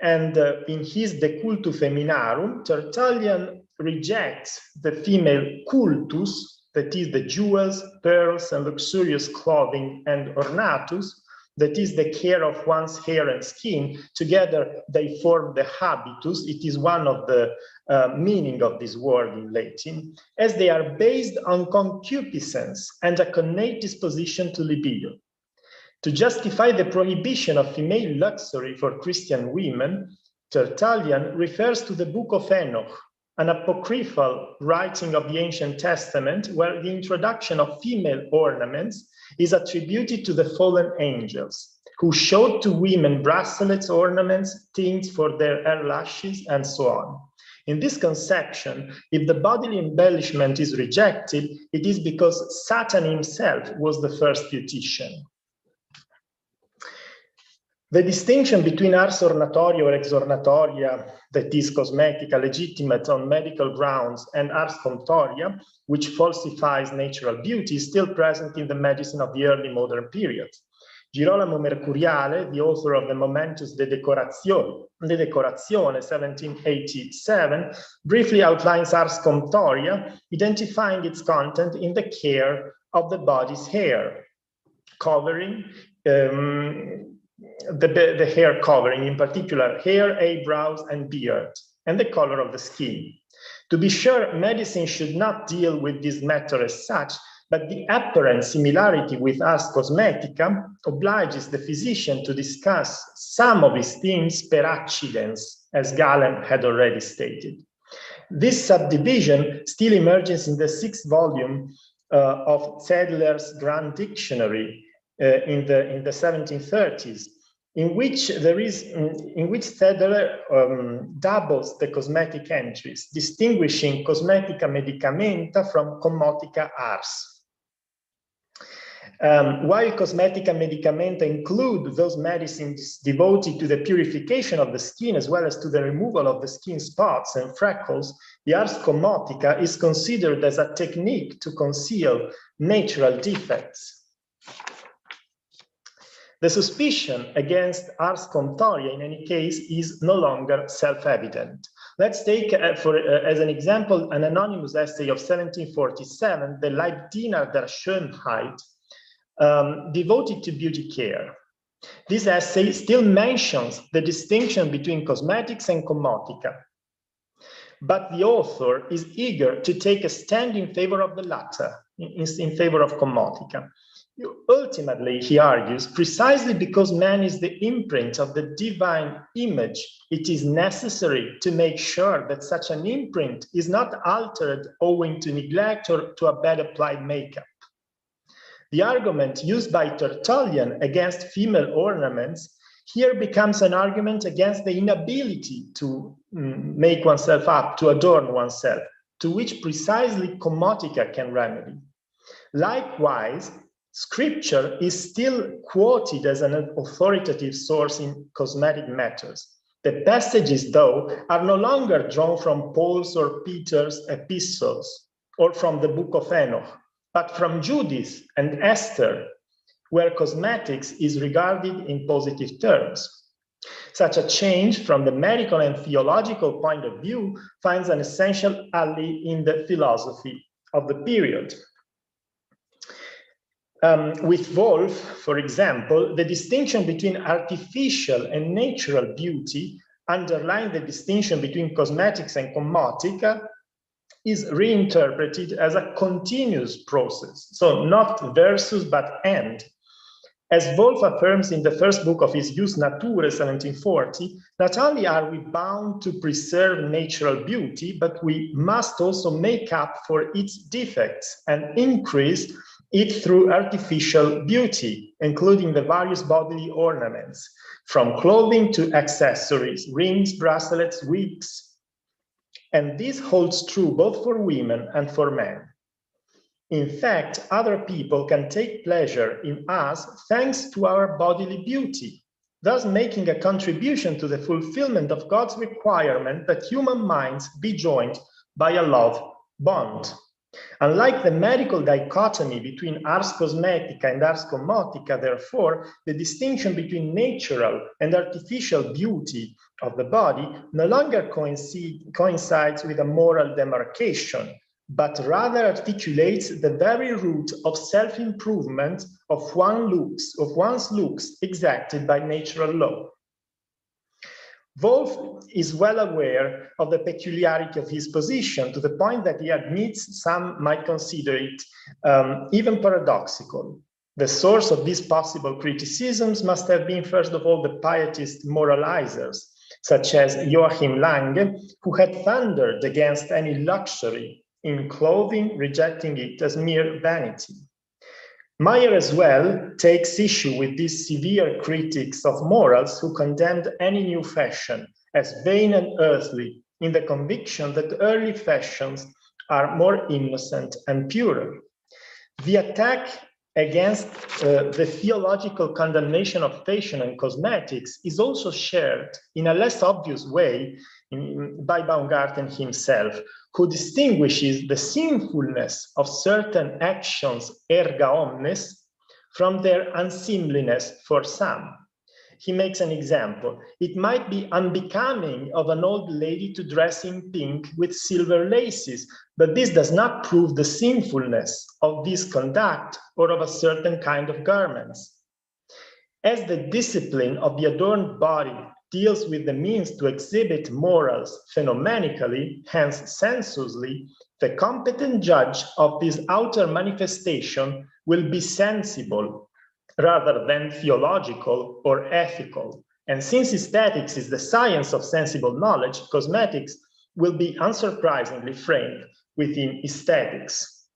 S4: And in his De Cultu Feminarum, Tertullian rejects the female cultus, that is the jewels, pearls, and luxurious clothing, and ornatus, that is the care of one's hair and skin. Together they form the habitus. It is one of the meaning of this word in Latin, as they are based on concupiscence and a connate disposition to libido. To justify the prohibition of female luxury for Christian women, Tertullian refers to the Book of Enoch, an apocryphal writing of the Ancient Testament, where the introduction of female ornaments is attributed to the fallen angels, who showed to women bracelets, ornaments, tints for their eyelashes, and so on. In this conception, if the bodily embellishment is rejected, it is because Satan himself was the first beautician. The distinction between ars ornatoria or exornatoria, that is cosmetica, legitimate on medical grounds, and ars comptoria, which falsifies natural beauty, is still present in the medicine of the early modern period. Girolamo Mercuriale, the author of the Momentus de Decorazione, 1787, briefly outlines ars comptoria, identifying its content in the care of the body's hair, covering, the hair covering, in particular hair, eyebrows, and beard, and the color of the skin. To be sure, medicine should not deal with this matter as such, but the apparent similarity with ars cosmetica obliges the physician to discuss some of his themes per accidens, as Galen had already stated. This subdivision still emerges in the 6th volume of Zedler's Grand Dictionary in the 1730s, in which Zedler doubles the cosmetic entries, distinguishing cosmetica medicamenta from commotica ars. While cosmetica medicamenta include those medicines devoted to the purification of the skin as well as to the removal of the skin spots and freckles, the ars commotica is considered as a technique to conceal natural defects. The suspicion against ars comptoria, in any case, is no longer self-evident. Let's take, as an example, an anonymous essay of 1747, the Leibdiener der Schönheit, devoted to beauty care. This essay still mentions the distinction between cosmetics and commotica, but the author is eager to take a stand in favor of the latter, in favor of commotica. Ultimately, he argues, precisely because man is the imprint of the divine image, it is necessary to make sure that such an imprint is not altered owing to neglect or to a bad applied makeup. The argument used by Tertullian against female ornaments here becomes an argument against the inability to make oneself up, to adorn oneself, to which precisely commotica can remedy. Likewise, Scripture is still quoted as an authoritative source in cosmetic matters. The passages, though, are no longer drawn from Paul's or Peter's epistles or from the Book of Enoch, but from Judith and Esther, where cosmetics is regarded in positive terms. Such a change from the medical and theological point of view finds an essential ally in the philosophy of the period. With Wolff, for example, the distinction between artificial and natural beauty, underlying the distinction between cosmetics and commotica, is reinterpreted as a continuous process, so not versus but and. As Wolff affirms in the first book of his Jus Naturae, 1740, not only are we bound to preserve natural beauty, but we must also make up for its defects and increase it through artificial beauty, including the various bodily ornaments, from clothing to accessories, rings, bracelets, wigs. And this holds true both for women and for men. In fact, other people can take pleasure in us thanks to our bodily beauty, thus making a contribution to the fulfillment of God's requirement that human minds be joined by a love bond. Unlike the medical dichotomy between ars cosmetica and ars commotica, therefore, the distinction between natural and artificial beauty of the body no longer coincides with a moral demarcation, but rather articulates the very root of self-improvement of one's looks exacted by natural law. Wolff is well aware of the peculiarity of his position, to the point that he admits some might consider it even paradoxical. The source of these possible criticisms must have been, first of all, the pietist moralizers, such as Joachim Lange, who had thundered against any luxury in clothing, rejecting it as mere vanity. Meyer as well takes issue with these severe critics of morals who condemned any new fashion as vain and earthly, in the conviction that early fashions are more innocent and purer. The attack against the theological condemnation of fashion and cosmetics is also shared in a less obvious way by Baumgarten himself, who distinguishes the sinfulness of certain actions erga omnes from their unseemliness for some. He makes an example. It might be unbecoming of an old lady to dress in pink with silver laces, but this does not prove the sinfulness of this conduct or of a certain kind of garments. As the discipline of the adorned body deals with the means to exhibit morals phenomenically, hence sensuously, the competent judge of this outer manifestation will be sensible rather than theological or ethical. And since aesthetics is the science of sensible knowledge, cosmetics will be unsurprisingly framed within aesthetics.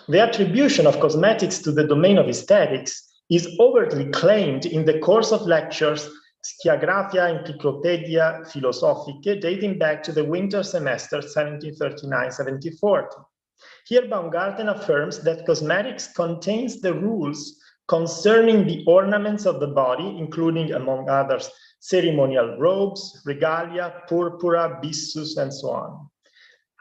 S4: The attribution of cosmetics to the domain of aesthetics is overtly claimed in the course of lectures Schiagraphia Encyclopedia Philosophicae, dating back to the winter semester 1739-1740. Here Baumgarten affirms that cosmetics contains the rules concerning the ornaments of the body, including, among others, ceremonial robes, regalia, purpura, byssus, and so on.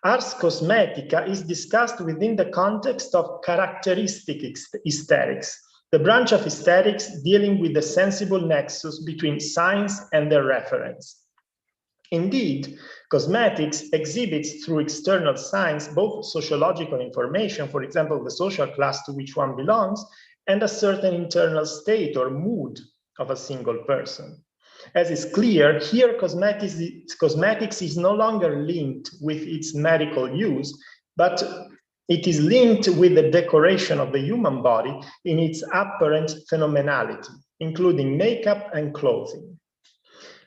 S4: Ars cosmetica is discussed within the context of characteristic aesthetics, the branch of aesthetics dealing with the sensible nexus between science and their reference. Indeed, cosmetics exhibits through external signs both sociological information, for example, the social class to which one belongs, and a certain internal state or mood of a single person. As is clear, here cosmetics is no longer linked with its medical use, but it is linked with the decoration of the human body in its apparent phenomenality, including makeup and clothing.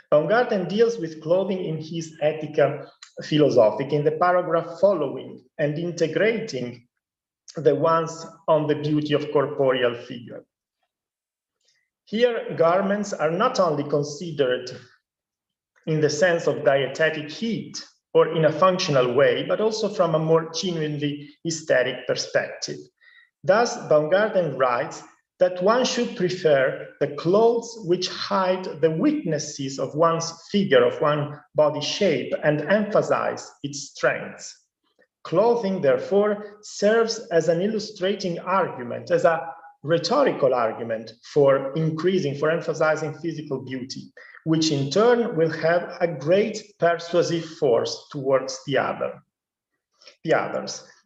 S4: Baumgarten deals with clothing in his Ethica Philosophica in the paragraph following and integrating the ones on the beauty of corporeal figure. Here, garments are not only considered in the sense of dietetic heat or in a functional way, but also from a more genuinely aesthetic perspective. Thus, Baumgarten writes that one should prefer the clothes which hide the weaknesses of one's figure, of one's body shape, and emphasize its strengths. Clothing, therefore, serves as an illustrating argument, as a rhetorical argument for emphasizing physical beauty, which in turn will have a great persuasive force towards the others.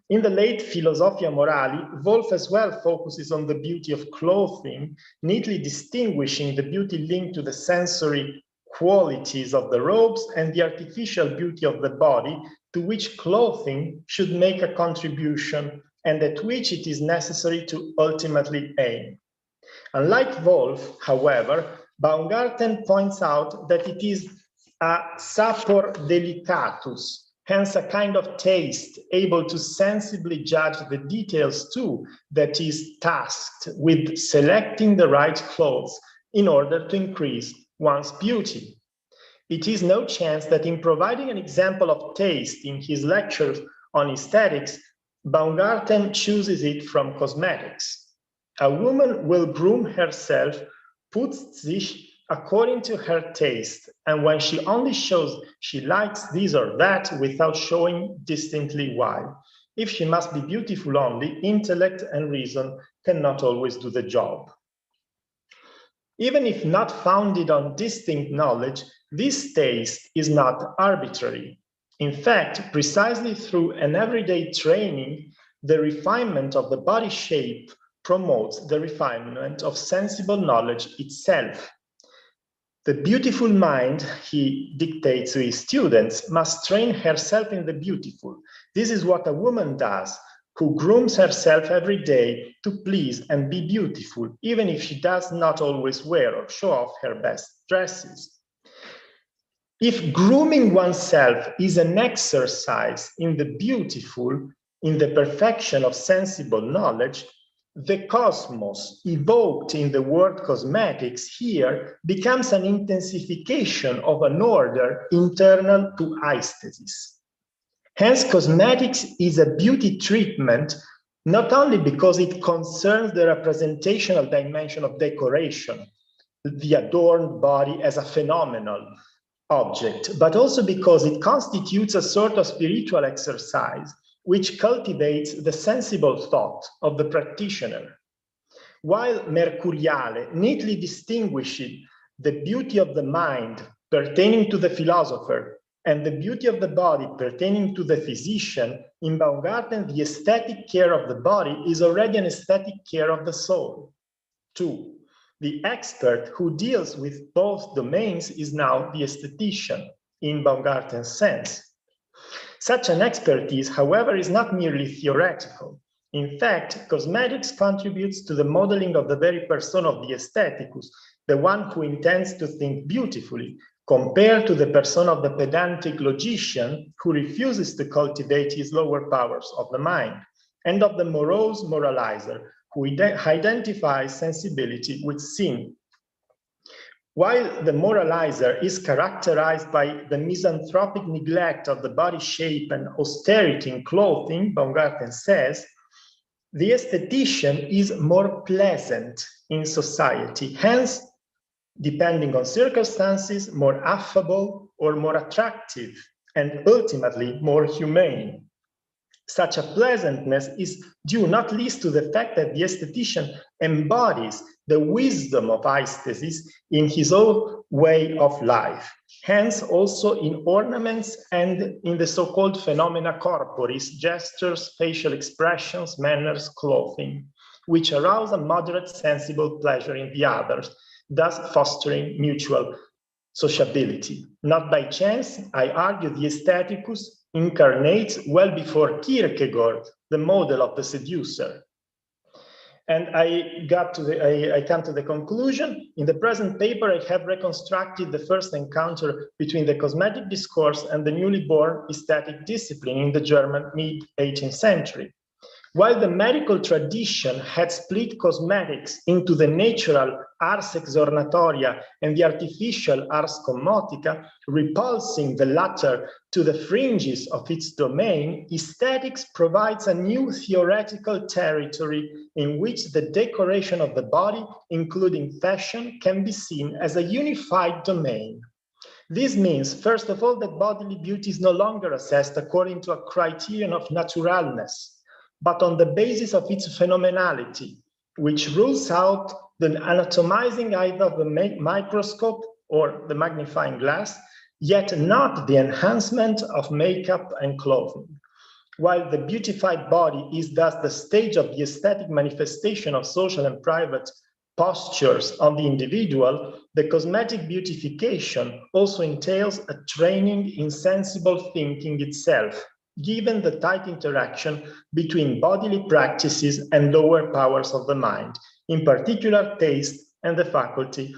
S4: In the late Philosophia Morali, Wolff as well focuses on the beauty of clothing, neatly distinguishing the beauty linked to the sensory qualities of the robes and the artificial beauty of the body, to which clothing should make a contribution and at which it is necessary to ultimately aim. Unlike Wolff, however, Baumgarten points out that it is a sapor delicatus, hence a kind of taste able to sensibly judge the details too, that is tasked with selecting the right clothes in order to increase one's beauty. It is no chance that in providing an example of taste in his lectures on aesthetics, Baumgarten chooses it from cosmetics. A woman will groom herself, puts sich according to her taste, and when she only shows she likes this or that without showing distinctly why. If she must be beautiful only, intellect and reason cannot always do the job. Even if not founded on distinct knowledge, this taste is not arbitrary. In fact, precisely through an everyday training, the refinement of the body shape promotes the refinement of sensible knowledge itself. The beautiful mind, he dictates to his students, must train herself in the beautiful. This is what a woman does, who grooms herself every day to please and be beautiful, even if she does not always wear or show off her best dresses. If grooming oneself is an exercise in the beautiful, in the perfection of sensible knowledge, the cosmos evoked in the word cosmetics here becomes an intensification of an order internal to aesthesis. Hence, cosmetics is a beauty treatment not only because it concerns the representational dimension of decoration, the adorned body as a phenomenal object, but also because it constitutes a sort of spiritual exercise which cultivates the sensible thought of the practitioner. While Mercuriale neatly distinguished the beauty of the mind pertaining to the philosopher and the beauty of the body pertaining to the physician, in Baumgarten, the aesthetic care of the body is already an aesthetic care of the soul. 2. The expert who deals with both domains is now the aesthetician, in Baumgarten's sense. Such an expertise, however, is not merely theoretical. In fact, cosmetics contributes to the modeling of the very person of the aestheticus, the one who intends to think beautifully, compared to the person of the pedantic logician who refuses to cultivate his lower powers of the mind, and of the morose moralizer who identifies sensibility with sin. While the moralizer is characterized by the misanthropic neglect of the body shape and austerity in clothing, Baumgarten says, the aesthetician is more pleasant in society, hence, depending on circumstances, more affable or more attractive, and ultimately more humane. Such a pleasantness is due not least to the fact that the aesthetician embodies the wisdom of aesthesis in his own way of life, hence also in ornaments and in the so-called phenomena corporis, gestures, facial expressions, manners, clothing, which arouse a moderate sensible pleasure in the others, thus fostering mutual sociability. Not by chance, I argue the aestheticus incarnates well before Kierkegaard, the model of the seducer. And I come to the conclusion. In the present paper, I have reconstructed the first encounter between the cosmetic discourse and the newly born aesthetic discipline in the German mid-18th century. While the medical tradition had split cosmetics into the natural ars exornatoria and the artificial ars commotica, repulsing the latter to the fringes of its domain, aesthetics provides a new theoretical territory in which the decoration of the body, including fashion, can be seen as a unified domain. This means, first of all, that bodily beauty is no longer assessed according to a criterion of naturalness, but on the basis of its phenomenality, which rules out the anatomizing either of the microscope or the magnifying glass, yet not the enhancement of makeup and clothing. While the beautified body is thus the stage of the aesthetic manifestation of social and private postures of the individual, the cosmetic beautification also entails a training in sensible thinking itself, given the tight interaction between bodily practices and lower powers of the mind, in particular taste and the faculty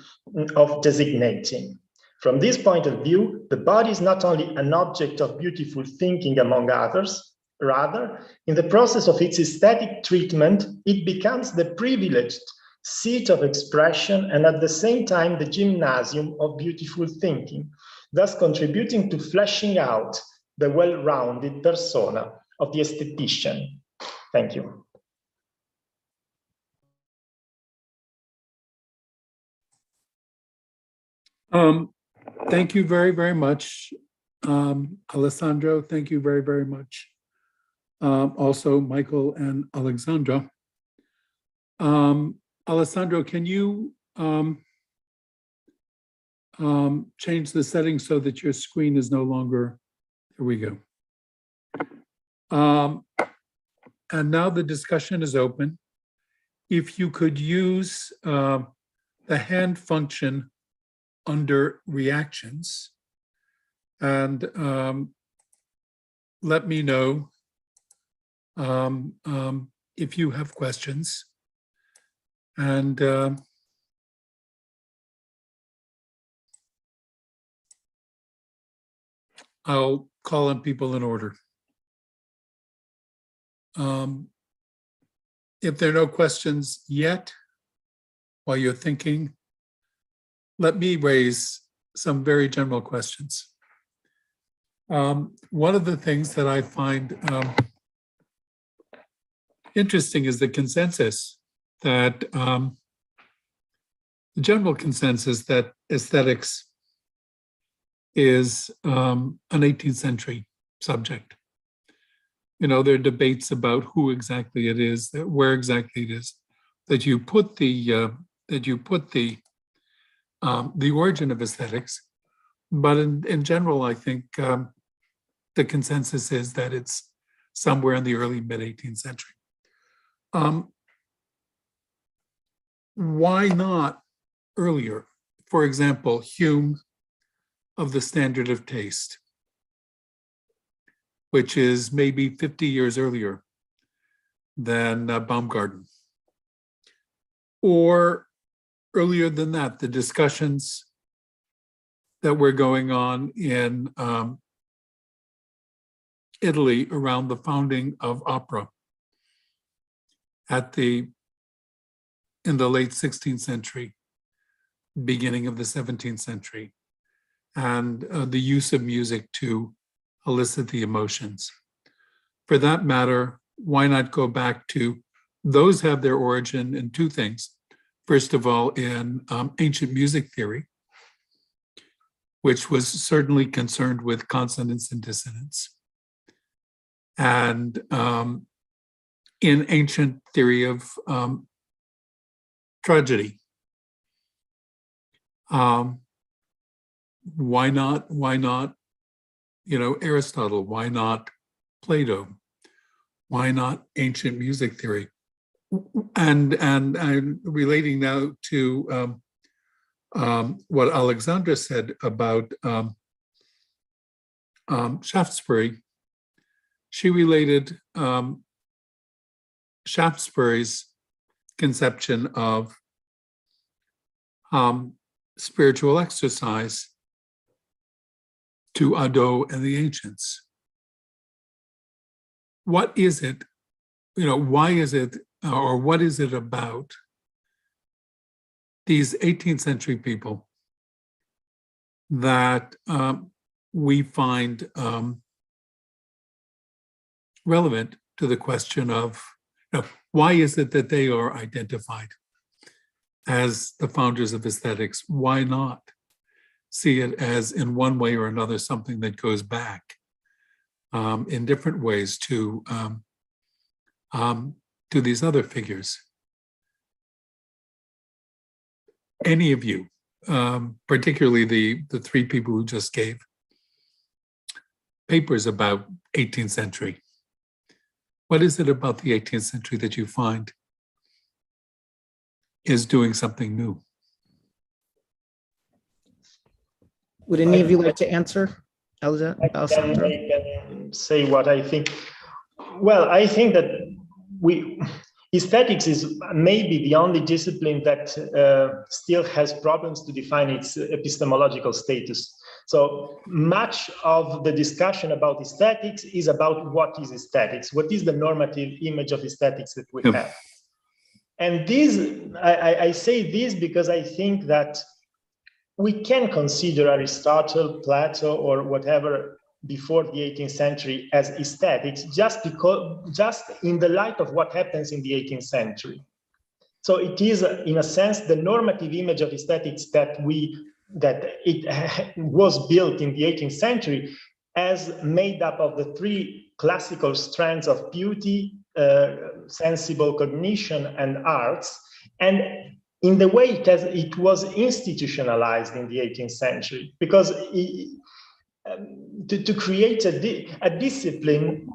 S4: of designating. From this point of view, the body is not only an object of beautiful thinking among others, rather, in the process of its aesthetic treatment, it becomes the privileged seat of expression and at the same time the gymnasium of beautiful thinking, thus contributing to fleshing out the well-rounded persona of the aesthetician. Thank you.
S1: Thank you very, very much, Alessandro. Thank you very, very much. also Michael and Alexandra. Alessandro, can you change the settings so that your screen is no longer, there we go. And now the discussion is open. If you could use the hand function under reactions and let me know if you have questions. And I'll call on people in order. If there are no questions yet, while you're thinking, let me raise some very general questions. One of the things that I find interesting is the consensus that, the general consensus that aesthetics is an 18th century subject. You know, there are debates about who exactly it is, where exactly it is, that you put the origin of aesthetics. But in general, I think the consensus is that it's somewhere in the early mid-18th century. Why not earlier? For example, Hume of the Standard of Taste, which is maybe 50 years earlier than Baumgarten. Or earlier than that, the discussions that were going on in Italy around the founding of opera in the late 16th century, beginning of the 17th century, and the use of music to elicit the emotions. For that matter, why not go back to, those have their origin in two things. First of all, in ancient music theory, which was certainly concerned with consonance and dissonance. And in ancient theory of tragedy. Why not, you know, Aristotle? Why not Plato? Why not ancient music theory? And I'm relating now to what Alexandra said about Shaftesbury. She related Shaftesbury's conception of spiritual exercise to Adot and the ancients. What is it, you know, why is it, or what is it about these 18th century people that we find relevant to the question of, you know, why is it that they are identified as the founders of aesthetics? Why not see it as, in one way or another, something that goes back in different ways to these other figures? Any of you, particularly the three people who just gave papers about 18th century. What is it about the 18th century that you find is doing something new?
S2: Would any of you like to answer, Alessandro?
S4: I can say what I think. Well, I think that aesthetics is maybe the only discipline that still has problems to define its epistemological status. So much of the discussion about aesthetics is about what is aesthetics, what is the normative image of aesthetics that we have. And this, I say this because I think that we can consider Aristotle, Plato, or whatever before the 18th century as aesthetics, just in the light of what happens in the 18th century. So it is, in a sense, the normative image of aesthetics that it was built in the 18th century as made up of the three classical strands of beauty, sensible cognition, and arts, and in the way it was institutionalized in the 18th century, because to create a discipline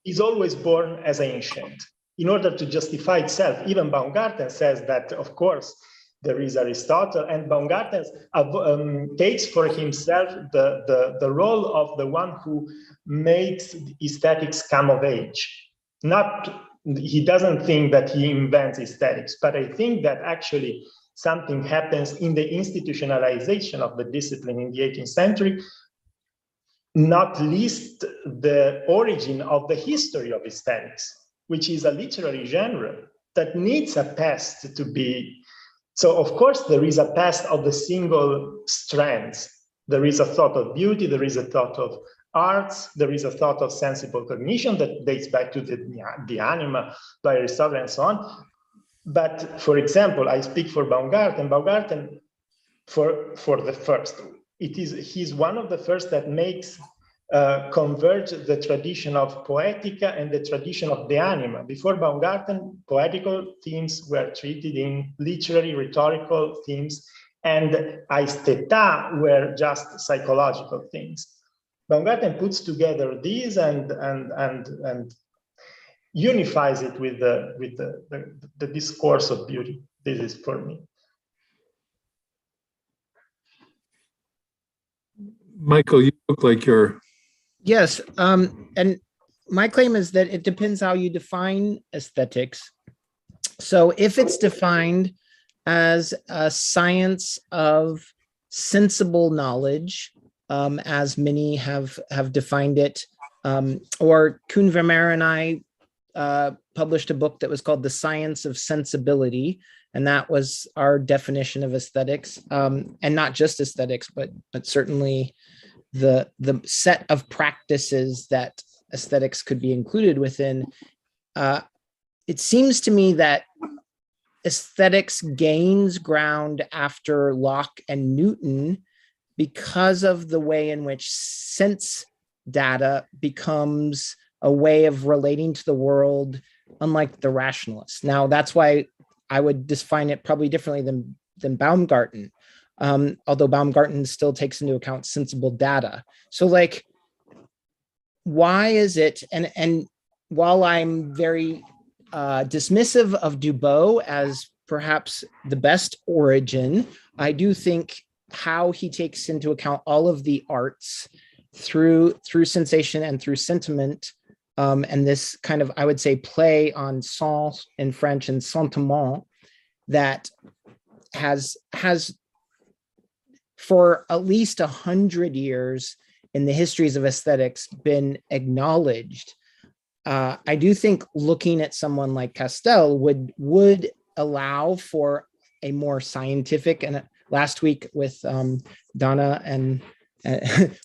S4: is always born as ancient in order to justify itself. Even Baumgarten says that, of course, there is Aristotle, and Baumgarten takes for himself the role of the one who makes aesthetics come of age. He doesn't think that he invents aesthetics, but I think that actually something happens in the institutionalization of the discipline in the 18th century, not least the origin of the history of aesthetics, which is a literary genre that needs a past to be. So, of course, there is a past of the single strands. There is a thought of beauty, there is a thought of arts, there is a thought of sensible cognition that dates back to the anima by Aristotle and so on. But, for example, I speak for Baumgarten. Baumgarten, for the first, he's one of the first that makes converge the tradition of Poetica and the tradition of the anima. Before Baumgarten, poetical themes were treated in literary, rhetorical themes, and aestheta were just psychological things. Baumgarten puts together these and unifies it with the discourse of beauty. This is for me.
S1: Michael, you look like you're...
S2: Yes, and my claim is that it depends how you define aesthetics. So if it's defined as a science of sensible knowledge, as many have defined it, or Kuhn Vermeer and I published a book that was called The Science of Sensibility, and that was our definition of aesthetics, and not just aesthetics, but certainly the set of practices that aesthetics could be included within. It seems to me that aesthetics gains ground after Locke and Newton because of the way in which sense data becomes a way of relating to the world, unlike the rationalists. Now, that's why I would define it probably differently than Baumgarten. Although Baumgarten still takes into account sensible data. So like, why is it, and while I'm very dismissive of Dubos as perhaps the best origin, I do think how he takes into account all of the arts through sensation and through sentiment, and this kind of, I would say, play on sens in French and sentiment that has for at least 100 years in the histories of aesthetics been acknowledged. I do think looking at someone like Castell would allow for a more scientific, and last week with Donna and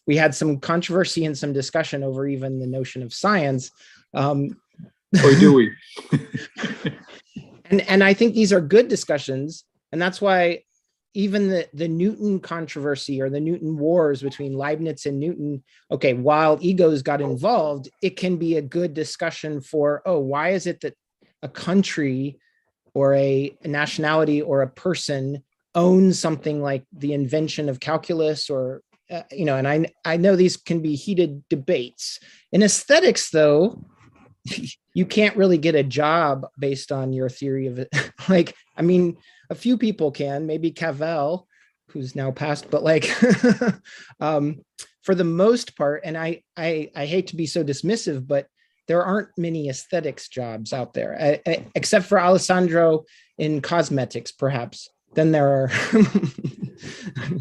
S2: we had some controversy and some discussion over even the notion of science.
S1: Or do we?
S2: and I think these are good discussions, and that's why even the Newton controversy or the Newton wars between Leibniz and Newton, okay, while egos got involved, it can be a good discussion for, why is it that a country or a nationality or a person owns something like the invention of calculus or, and I know these can be heated debates. In aesthetics, though, you can't really get a job based on your theory of it. A few people can, maybe Cavell, who's now passed, but for the most part, and I hate to be so dismissive, but there aren't many aesthetics jobs out there, except for Alessandro in cosmetics, perhaps. Then there are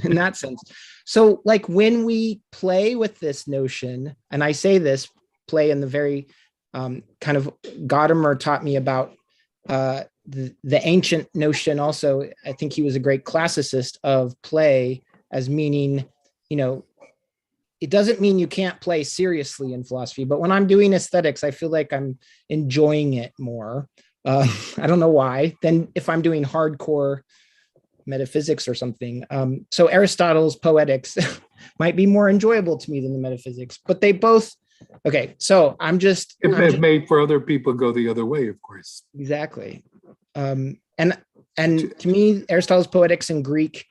S2: in that sense. So when we play with this notion, and I say this play in the very kind of Gadamer taught me about the ancient notion also. I think he was a great classicist of play as meaning, it doesn't mean you can't play seriously in philosophy, but when I'm doing aesthetics, I feel like I'm enjoying it more. I don't know why, than if I'm doing hardcore metaphysics or something. So Aristotle's Poetics might be more enjoyable to me than the metaphysics, but they both Okay, so I'm just
S1: It may for other people go the other way, of course.
S2: exactly. And to me, Aristotle's Poetics in Greek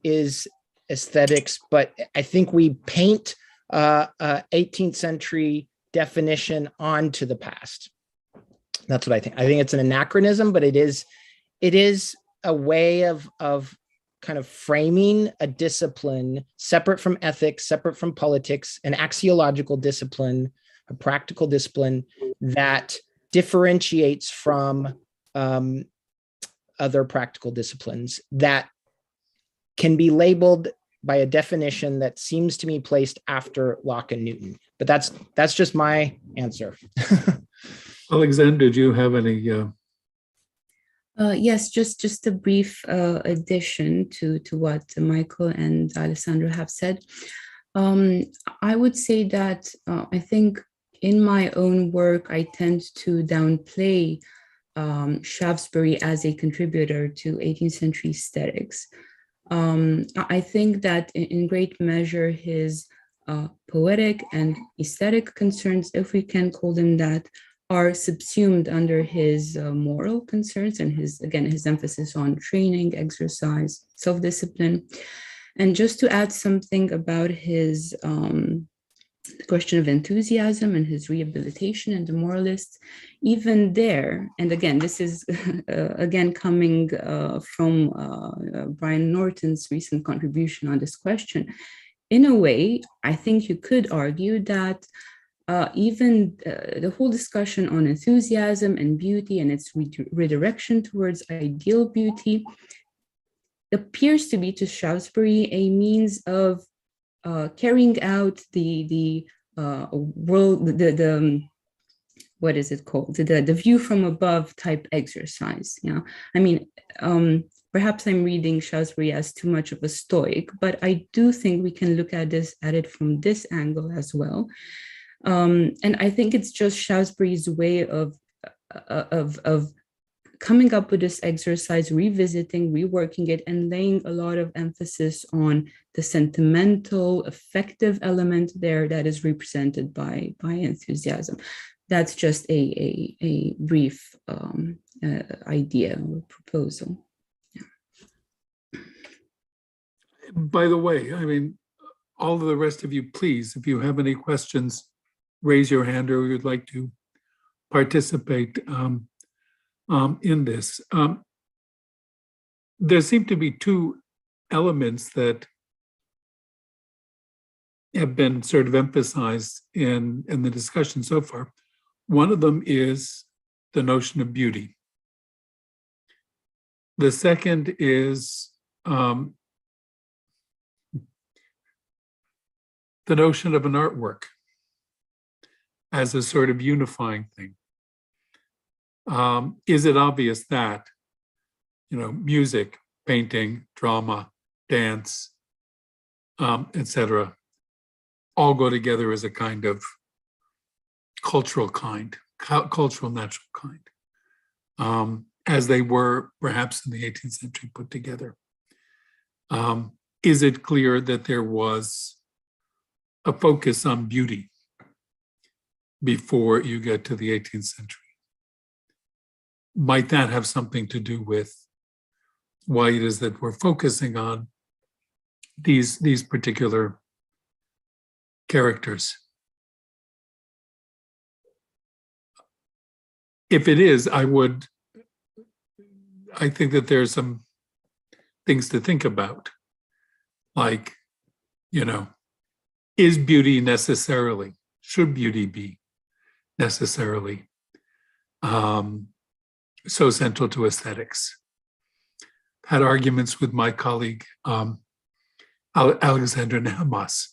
S2: is aesthetics, but I think we paint a 18th century definition onto the past. That's what I think. I think it's an anachronism, but it is a way of kind of framing a discipline separate from ethics, separate from politics, an axiological discipline, a practical discipline that differentiates from other practical disciplines that can be labeled by a definition that seems to me placed after Locke and Newton. But that's just my answer.
S1: Alexander, do you have any?
S3: Yes, just a brief addition to what Michael and Alessandro have said. I would say that I think in my own work, I tend to downplay Shaftesbury as a contributor to 18th century aesthetics. I think that in great measure, his poetic and aesthetic concerns, if we can call them that, are subsumed under his moral concerns and his emphasis on training, exercise, self-discipline. And just to add something about his question of enthusiasm and his rehabilitation and the moralists, even there, and again, this is again coming from Brian Norton's recent contribution on this question, in a way, I think you could argue that even the whole discussion on enthusiasm and beauty and its redirection towards ideal beauty appears to be to Shaftesbury a means of carrying out the what is it called? The view from above type exercise. Yeah, I mean, perhaps I'm reading Shaftesbury as too much of a Stoic, but I do think we can look at it from this angle as well. And I think it's just Shaftesbury's way of coming up with this exercise, revisiting, reworking it, and laying a lot of emphasis on the sentimental, affective element there that is represented by enthusiasm. That's just a brief idea or proposal. Yeah.
S1: By the way, I mean, all of the rest of you, please, if you have any questions, raise your hand or you'd like to participate in this. There seem to be two elements that have been sort of emphasized in the discussion so far. One of them is the notion of beauty. The second is the notion of an artwork as a sort of unifying thing. Is it obvious that, music, painting, drama, dance, etc., all go together as a kind of cultural natural kind, as they were perhaps in the 18th century put together? Is it clear that there was a focus on beauty before you get to the 18th century? Might that have something to do with why it is that we're focusing on these particular characters? If it is, I think that there's some things to think about, like, is beauty necessarily, should beauty be necessarily so central to aesthetics? Had arguments with my colleague, Alexander Nahmas,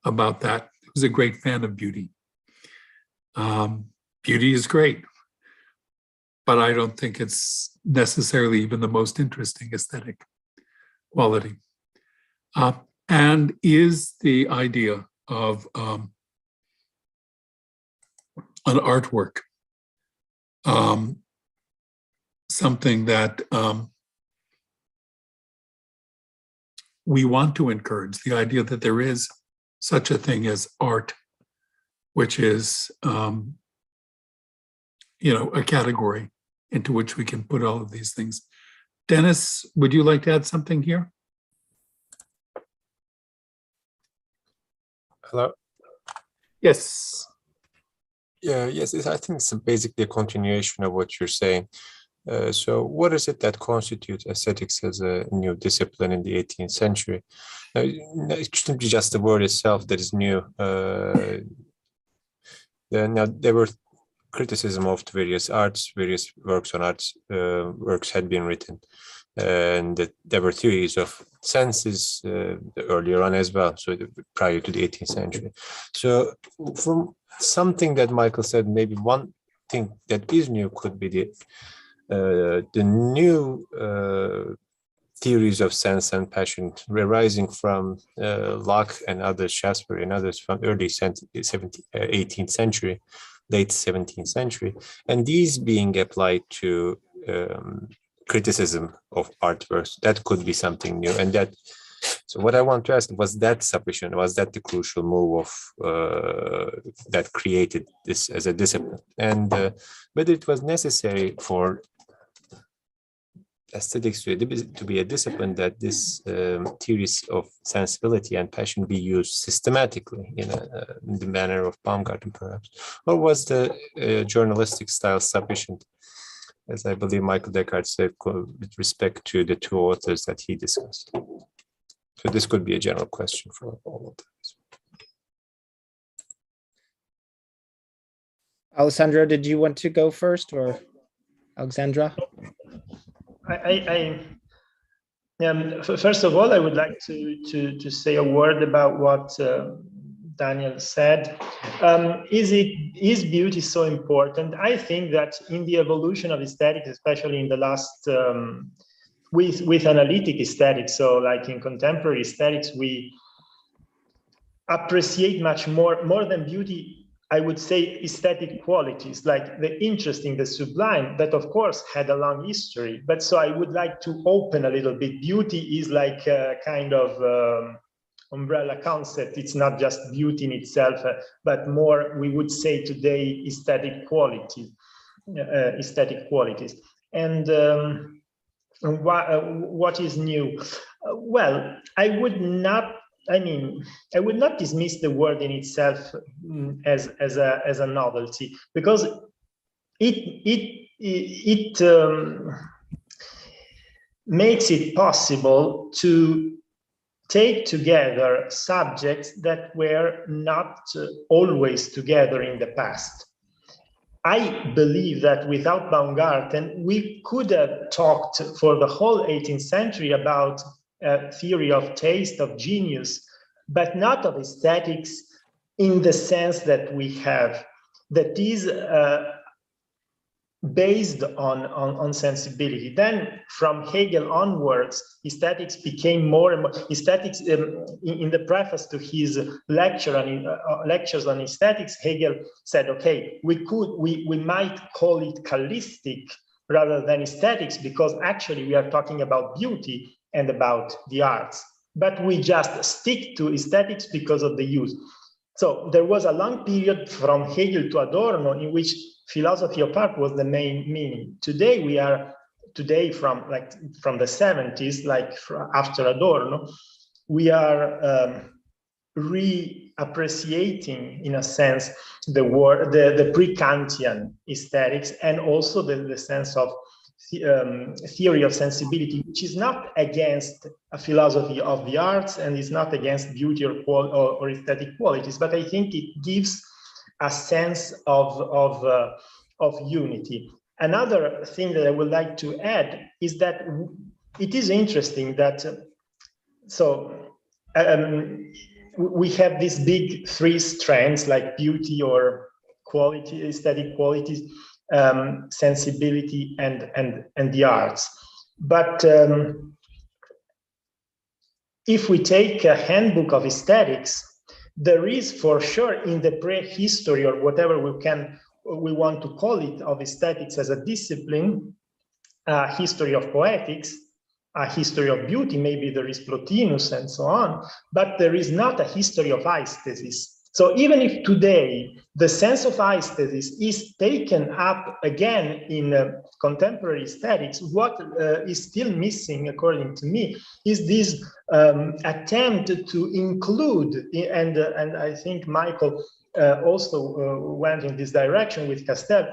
S1: about that. He was a great fan of beauty. Beauty is great, but I don't think it's necessarily even the most interesting aesthetic quality. And is the idea of an artwork something that we want to encourage, the idea that there is such a thing as art which is, a category into which we can put all of these things. Dennis, would you like to add something here?
S5: Hello.
S1: Yes.
S5: Yeah. Yes. I think it's basically a continuation of what you're saying. So, what is it that constitutes aesthetics as a new discipline in the 18th century? It shouldn't be just the word itself that is new. Now, there were criticism of the various arts, various works on arts, works had been written, and that there were theories of senses earlier on as well, so prior to the 18th century. So from something that Michael said, maybe one thing that is new could be the new theories of sense and passion arising from Locke and others, Shaftesbury and others from early 18th century, late 17th century, and these being applied to criticism of artworks. That could be something new. And that, so what I want to ask, was that sufficient? Was that the crucial move of that created this as a discipline? And whether it was necessary for aesthetics to be a discipline, that this theories of sensibility and passion be used systematically in the manner of Baumgarten, perhaps, or was the journalistic style sufficient, as I believe Michael Descartes said, with respect to the two authors that he discussed? So this could be a general question for all of us.
S2: Alessandro, did you want to go first, or Alexandra?
S4: First of all, I would like to say a word about what Daniel said. Is beauty so important? I think that in the evolution of aesthetics, especially in the last, with analytic aesthetics, so like in contemporary aesthetics, we appreciate much more than beauty, I would say, aesthetic qualities, like the interesting, the sublime, that of course had a long history. But so I would like to open a little bit. Beauty is like a kind of umbrella concept. It's not just beauty in itself, but more, we would say today, aesthetic quality, aesthetic qualities. And what is new? Well, I would not dismiss the word in itself as a novelty, because it makes it possible to take together subjects that were not always together in the past. I believe that without Baumgarten, we could have talked for the whole 18th century about theory of taste, of genius, but not of aesthetics in the sense that we have, that is based on sensibility. Then from Hegel onwards, aesthetics became more and more, aesthetics, in the preface to his lectures on aesthetics, Hegel said, okay, we might call it Kabbalistic rather than aesthetics, because actually we are talking about beauty and about the arts, but we just stick to aesthetics because of the use. So there was a long period from Hegel to Adorno in which philosophy of art was the main meaning. Today we are, from the 70s, after Adorno, we are reappreciating, in a sense, the pre-Kantian aesthetics, and also the sense of theory of sensibility, which is not against a philosophy of the arts and is not against beauty or aesthetic qualities, but I think it gives a sense of unity. Another thing that I would like to add is that it is interesting that we have these big three strands, like beauty or quality, aesthetic qualities, sensibility, and the arts. But if we take a handbook of aesthetics, there is for sure in the prehistory, or whatever we want to call it, of aesthetics as a discipline, a history of poetics, a history of beauty, maybe there is Plotinus and so on, but there is not a history of aesthesis. So even if today the sense of aesthesis is taken up again in contemporary aesthetics, what is still missing, according to me, is this attempt to include, and I think Michael also went in this direction with Castel,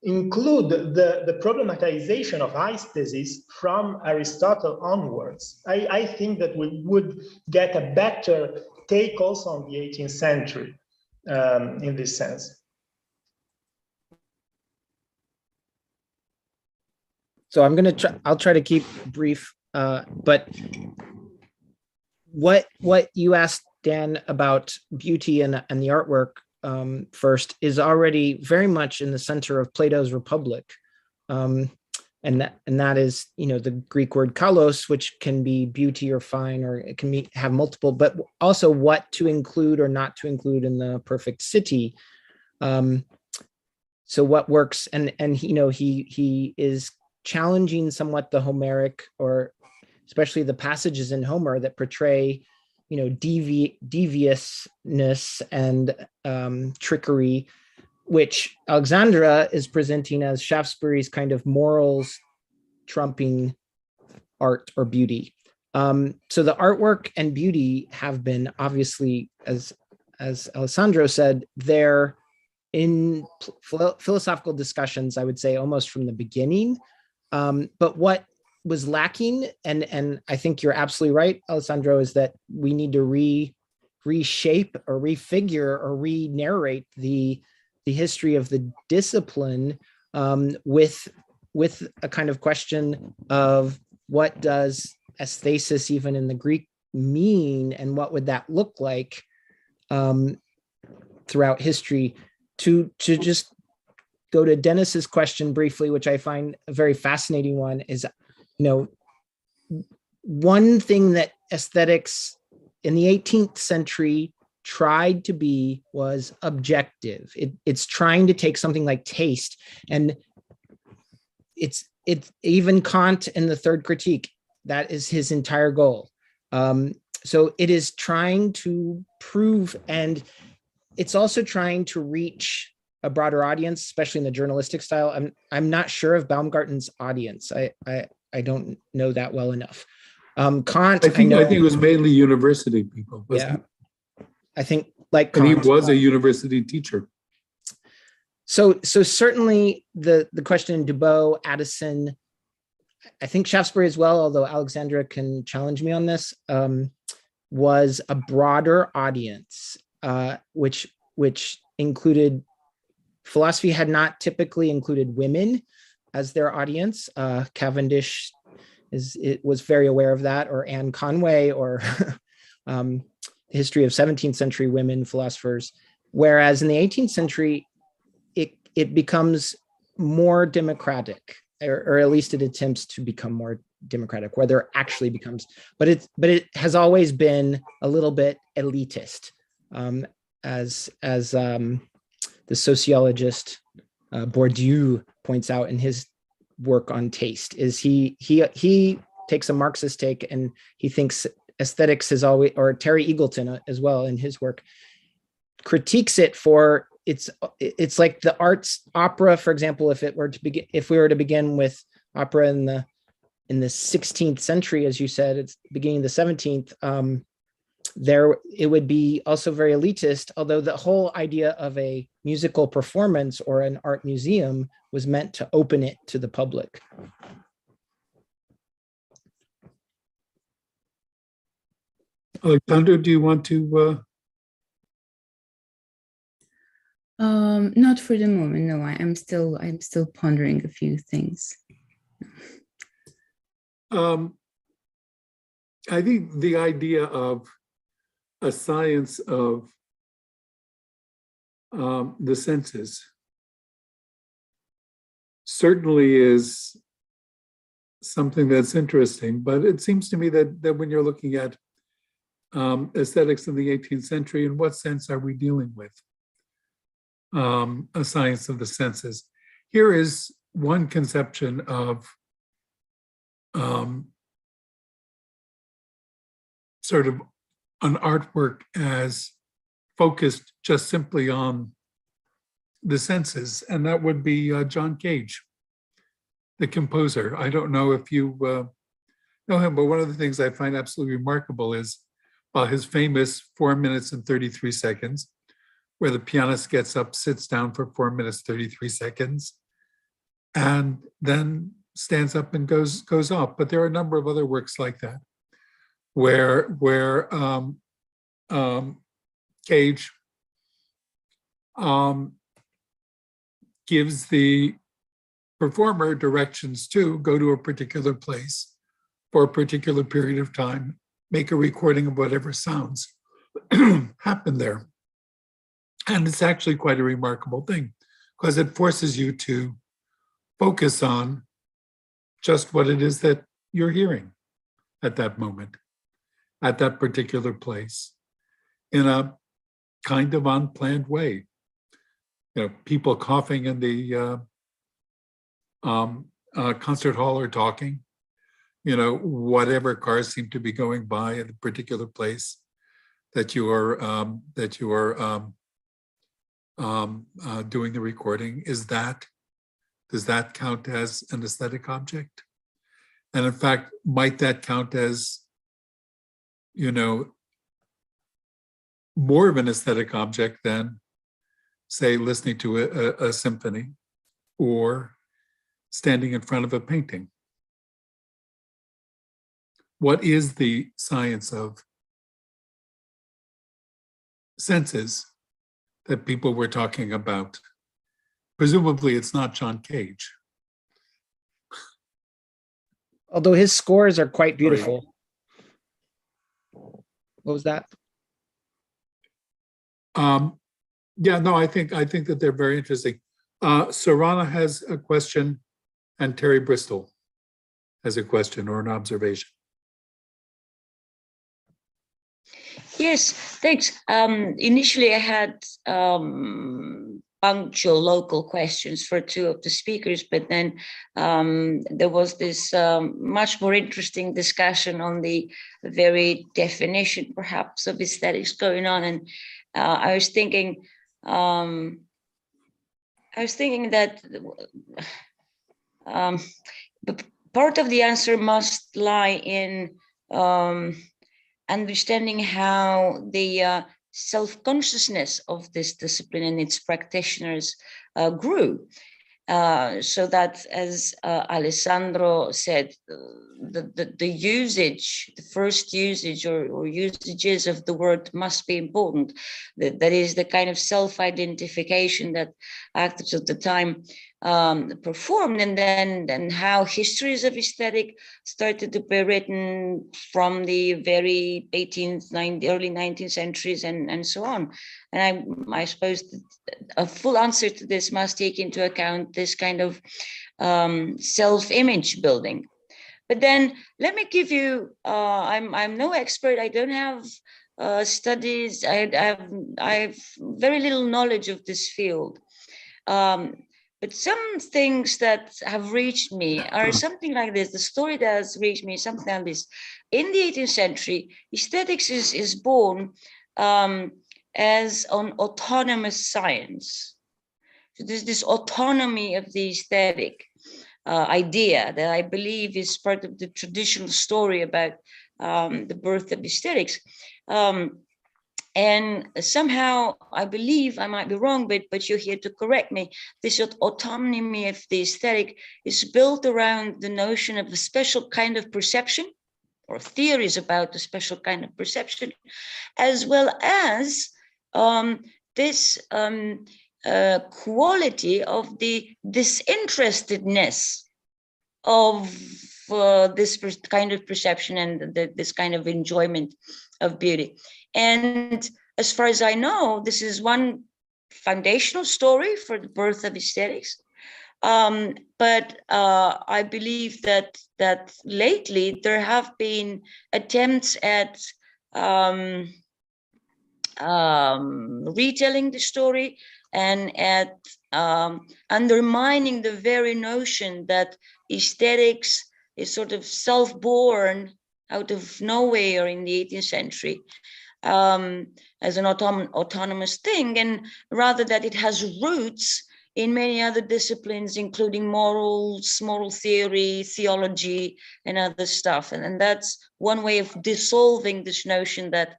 S4: include the problematization of aesthesis from Aristotle onwards. I think that we would get a better take also on the 18th century in this sense.
S2: So I'm gonna try. I'll try to keep brief. But what you asked, Dan, about beauty and the artwork first is already very much in the center of Plato's Republic, and that is, you know, the Greek word kalos, which can be beauty or fine, or it can have multiple, but also what to include or not to include in the perfect city. So what works, and you know, he is challenging somewhat the Homeric, or especially the passages in Homer that portray, you know, deviousness and trickery, which Alexandra is presenting as Shaftesbury's kind of morals trumping art or beauty. So the artwork and beauty have been obviously, as Alessandro said, they're in philosophical discussions, I would say, almost from the beginning. But what was lacking, and I think you're absolutely right, Alessandro, is that we need to reshape or refigure or re-narrate the history of the discipline with a kind of question of what does aesthesis even in the Greek mean, and what would that look like throughout history. To just go to Dennis's question briefly, which I find a very fascinating one, is, you know, one thing that aesthetics in the 18th century tried to be was objective. It's trying to take something like taste, and it's even Kant in the Third Critique, that is his entire goal. So it is trying to prove, and it's also trying to reach a broader audience, especially in the journalistic style. I'm not sure of Baumgarten's audience. I don't know that well enough. Kant,
S1: I think it was mainly university people.
S2: Yeah, I think like
S1: Kant, and he was a university teacher.
S2: So certainly the question in Dubos, Addison, I think Shaftesbury as well, although Alexandra can challenge me on this, was a broader audience, which included, philosophy had not typically included women as their audience. Cavendish was very aware of that, or Anne Conway, or history of 17th century women philosophers. Whereas in the 18th century, it becomes more democratic, or at least it attempts to become more democratic, whether it actually becomes, but it has always been a little bit elitist, as the sociologist Bourdieu points out in his work on taste. Is he takes a Marxist take, and he thinks aesthetics is always, or Terry Eagleton as well in his work, critiques it for it's like the arts, opera, for example. If we were to begin with opera in the 16th century, as you said, it's beginning of the 17th. It would be also very elitist, although the whole idea of a musical performance or an art museum was meant to open it to the public.
S1: Alexandra, do you want to?
S3: Not for the moment. No, I'm still pondering a few things.
S1: I think the idea of a science of the senses certainly is something that's interesting, but it seems to me that when you're looking at aesthetics in the 18th century, in what sense are we dealing with a science of the senses? Here is one conception of sort of an artwork as focused just simply on the senses, and that would be John Cage, the composer. I don't know if you know him, but one of the things I find absolutely remarkable is his famous 4 minutes and 33 seconds, where the pianist gets up, sits down for 4 minutes, 33 seconds, and then stands up and goes off. But there are a number of other works like that, where Cage gives the performer directions to go to a particular place for a particular period of time, make a recording of whatever sounds happen there. And it's actually quite a remarkable thing, because it forces you to focus on just what it is that you're hearing at that moment, at that particular place, in a kind of unplanned way. You know, people coughing in the concert hall or talking, you know, whatever cars seem to be going by at a particular place that you are doing the recording. Does that count as an aesthetic object? And in fact, might that count as, you know, more of an aesthetic object than, say, listening to a symphony or standing in front of a painting? What is the science of senses that people were talking about? Presumably it's not John Cage.
S2: Although his scores are quite beautiful. What was that?
S1: Yeah, no, I think that they're very interesting. Sarana has a question, and Terry Bristol has a question or an observation.
S6: Yes, thanks. Initially, I had punctual local questions for two of the speakers, but then there was this much more interesting discussion on the very definition, perhaps, of aesthetics going on. And I was thinking that part of the answer must lie in understanding how the self-consciousness of this discipline and its practitioners grew. So that, as Alessandro said, the usage, the first usage or usages of the word must be important. That is the kind of self-identification that actors at the time performed, and then how histories of aesthetic started to be written from the very 18th, early 19th centuries and so on. And I suppose a full answer to this must take into account this kind of self-image building. But then let me give you, I'm no expert, I don't have studies, I have very little knowledge of this field. But some things that have reached me are something like this. The story that has reached me is something like this. In the 18th century, aesthetics is born as an autonomous science. So there's this autonomy of the aesthetic idea that I believe is part of the traditional story about the birth of aesthetics. And somehow, I believe, I might be wrong, but you're here to correct me, this autonomy of the aesthetic is built around the notion of a special kind of perception, or theories about the special kind of perception, as well as this quality of the disinterestedness of this kind of perception and this kind of enjoyment of beauty. And as far as I know, this is one foundational story for the birth of aesthetics. But I believe that lately there have been attempts at retelling the story and at undermining the very notion that aesthetics is sort of self-born out of nowhere in the 18th century. as an autonomous thing, and rather that it has roots in many other disciplines, including morals, moral theory, theology, and other stuff. And that's one way of dissolving this notion that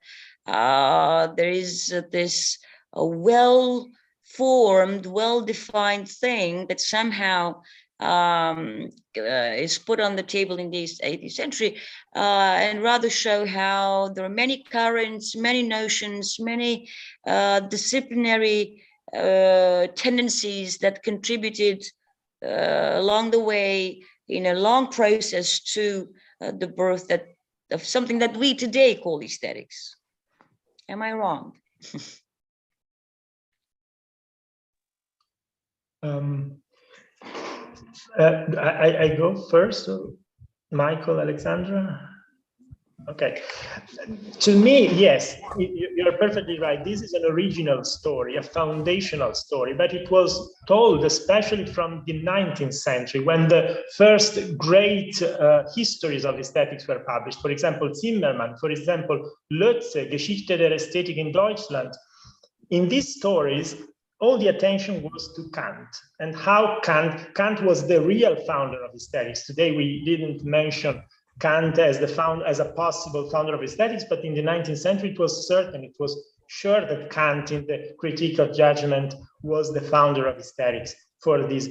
S6: there is this well-formed, well-defined thing that somehow is put on the table in the 18th century, and rather show how there are many currents, many notions, many disciplinary tendencies that contributed along the way in a long process to the birth of something that we today call aesthetics. Am I wrong?
S4: I go first, Michael, Alexandra. Okay. To me, yes, you're perfectly right. This is an original story, a foundational story, but it was told especially from the 19th century when the first great histories of aesthetics were published. For example, Zimmermann, for example, Lötze, Geschichte der Ästhetik in Deutschland. In these stories, all the attention was to Kant and how Kant was the real founder of aesthetics. Today, we didn't mention Kant as a possible founder of aesthetics, but in the 19th century, it was certain, it was sure that Kant in the Critique of Judgment was the founder of aesthetics for these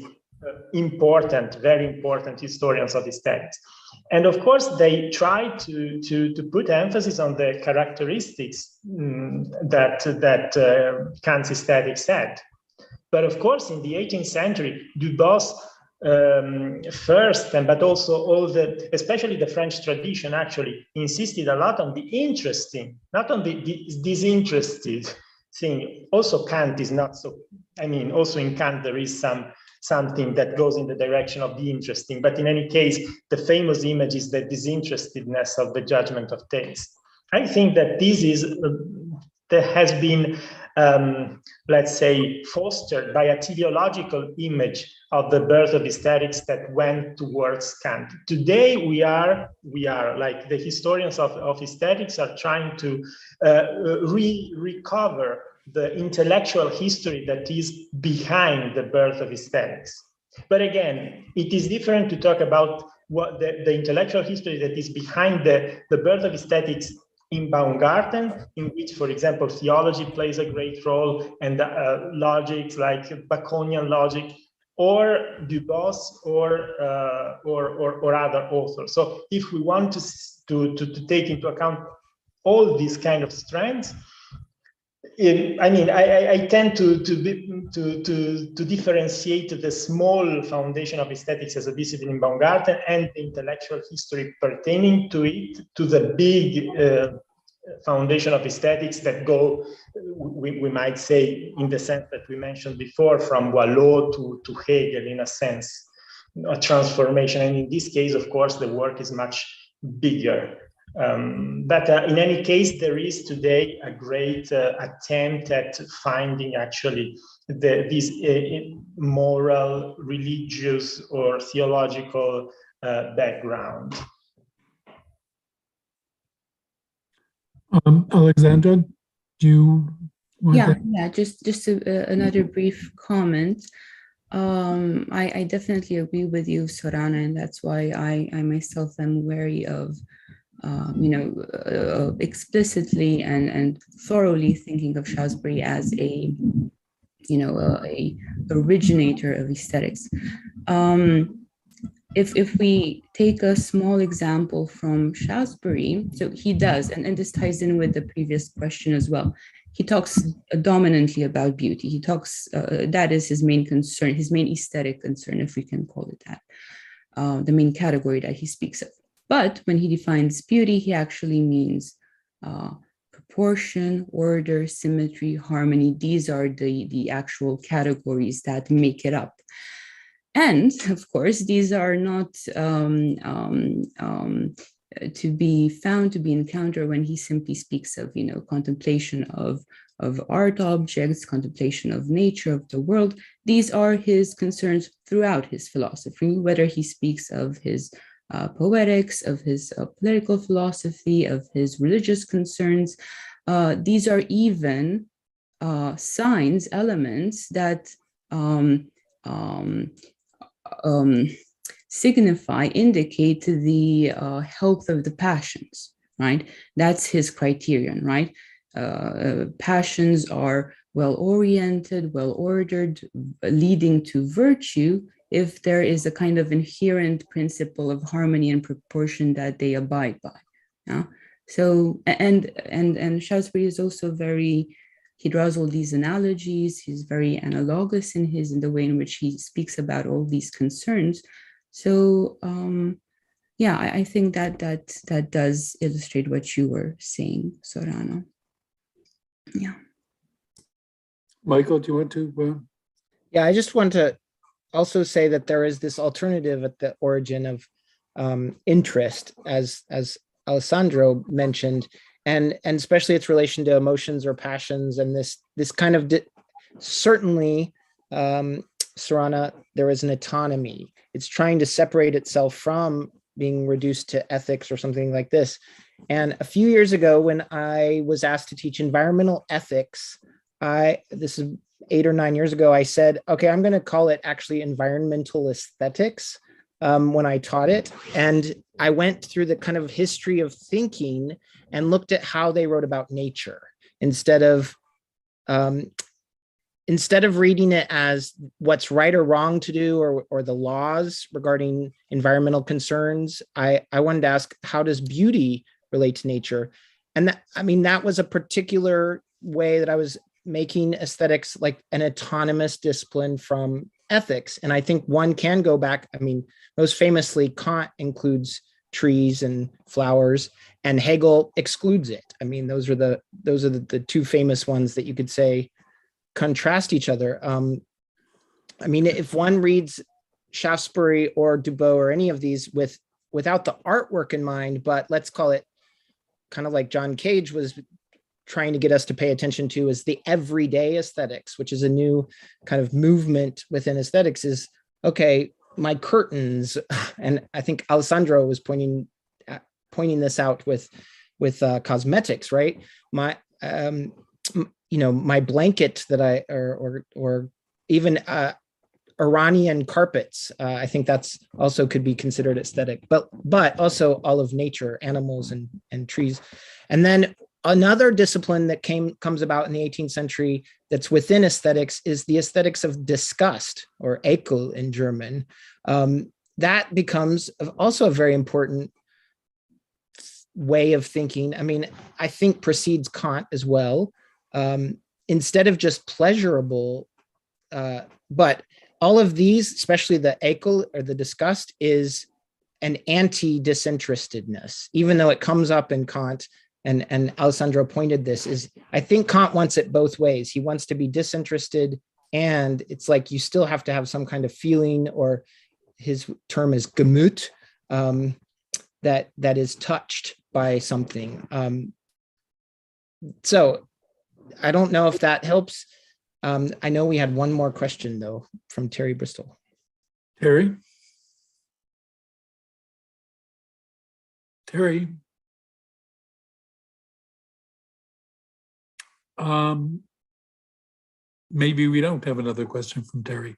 S4: important, very important historians of aesthetics. And of course, they tried to put emphasis on the characteristics that Kant's aesthetics had. But of course, in the 18th century, Dubos first, but also especially the French tradition actually insisted a lot on the interesting, not on the disinterested thing. Also, Kant is not so, also in Kant, there is something that goes in the direction of the interesting, but in any case, the famous image is the disinterestedness of the judgment of taste. I think that that has been, let's say, fostered by a teleological image of the birth of aesthetics that went towards Kant. Today, we are like the historians of aesthetics are trying to recover the intellectual history that is behind the birth of aesthetics. But again, it is different to talk about what the intellectual history that is behind the birth of aesthetics in Baumgarten, in which, for example, theology plays a great role, and logics like Baconian logic, or Dubos, or other authors. So, if we want to take into account all these kind of strands, I tend to differentiate the small foundation of aesthetics as a discipline in Baumgarten and the intellectual history pertaining to it, to the big foundation of aesthetics that go, we might say, in the sense that we mentioned before, from Boileau to Hegel, in a sense, a transformation. And in this case, of course, the work is much bigger. But in any case, there is today a great attempt at finding actually this moral, religious, or theological background.
S1: Alexandra, do you want
S3: just another brief comment. I definitely agree with you, Sorana, and that's why I myself am wary of explicitly and thoroughly thinking of Shaftesbury as a originator of aesthetics. If we take a small example from Shaftesbury, so he does, and this ties in with the previous question as well. He talks dominantly about beauty. He talks, that is his main concern, his main aesthetic concern, if we can call it that, the main category that he speaks of. But when he defines beauty, he actually means proportion, order, symmetry, harmony. These are the actual categories that make it up. And of course, these are not to be found, to be encountered when he simply speaks of, contemplation of art objects, contemplation of nature, of the world. These are his concerns throughout his philosophy, whether he speaks of his poetics, of his political philosophy, of his religious concerns. these are even signs, elements that signify, indicate the health of the passions, right? That's his criterion, right? Passions are well-oriented, well-ordered, leading to virtue if there is a kind of inherent principle of harmony and proportion that they abide by. Yeah? So, and Shaftesbury is also very, he draws all these analogies. He's very analogous in the way in which he speaks about all these concerns. So, yeah, I think that does illustrate what you were saying, Sorano. Yeah.
S1: Michael, do you want to?
S2: Yeah, I just want to also say that there is this alternative at the origin of interest, as Alessandro mentioned, and especially its relation to emotions or passions, and this kind of certainly, Sorana, there is an autonomy. It's trying to separate itself from being reduced to ethics or something like this. And a few years ago, when I was asked to teach environmental ethics, this is 8 or 9 years ago, I said, okay, I'm going to call it actually environmental aesthetics when I taught it. And I went through the kind of history of thinking and looked at how they wrote about nature instead of reading it as what's right or wrong to do or the laws regarding environmental concerns. I wanted to ask, how does beauty relate to nature? And that was a particular way that I was making aesthetics like an autonomous discipline from ethics. And I think one can go back. Most famously, Kant includes trees and flowers, and Hegel excludes it. Those are the two famous ones that you could say contrast each other. If one reads Shaftesbury or Dubos or any of these without the artwork in mind, but let's call it kind of like John Cage was trying to get us to pay attention to, is the everyday aesthetics, which is a new kind of movement within aesthetics, is, okay, my curtains, and I think Alessandro was pointing this out with cosmetics, right? My my blanket that or even Iranian carpets, I think that's also could be considered aesthetic, but also all of nature, animals and trees. And then another discipline that comes about in the 18th century that's within aesthetics is the aesthetics of disgust, or Ekel in German. That becomes also a very important way of thinking. I think precedes Kant as well. Instead of just pleasurable, but all of these, especially the Ekel or the disgust, is an anti-disinterestedness, even though it comes up in Kant. And Alessandro pointed this, is I think Kant wants it both ways. He wants to be disinterested, and it's like you still have to have some kind of feeling, or his term is Gemüt, that is touched by something. So I don't know if that helps. I know we had one more question though from Terry Bristol.
S1: Terry? Maybe we don't have another question from Terry.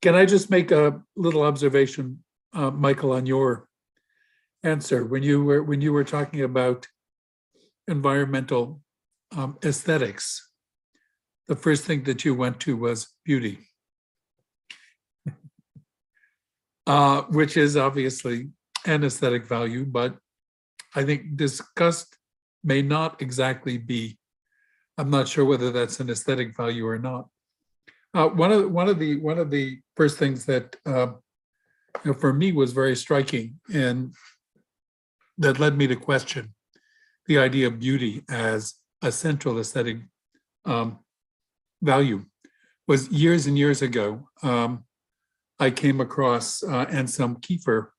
S1: Can I just make a little observation, Michael, on your answer when you were talking about environmental aesthetics? The first thing that you went to was beauty, which is obviously an aesthetic value, but I think disgust may not exactly be. I'm not sure whether that's an aesthetic value or not. One of the first things that for me was very striking, and that led me to question the idea of beauty as a central aesthetic value, was years and years ago. I came across Anselm Kiefer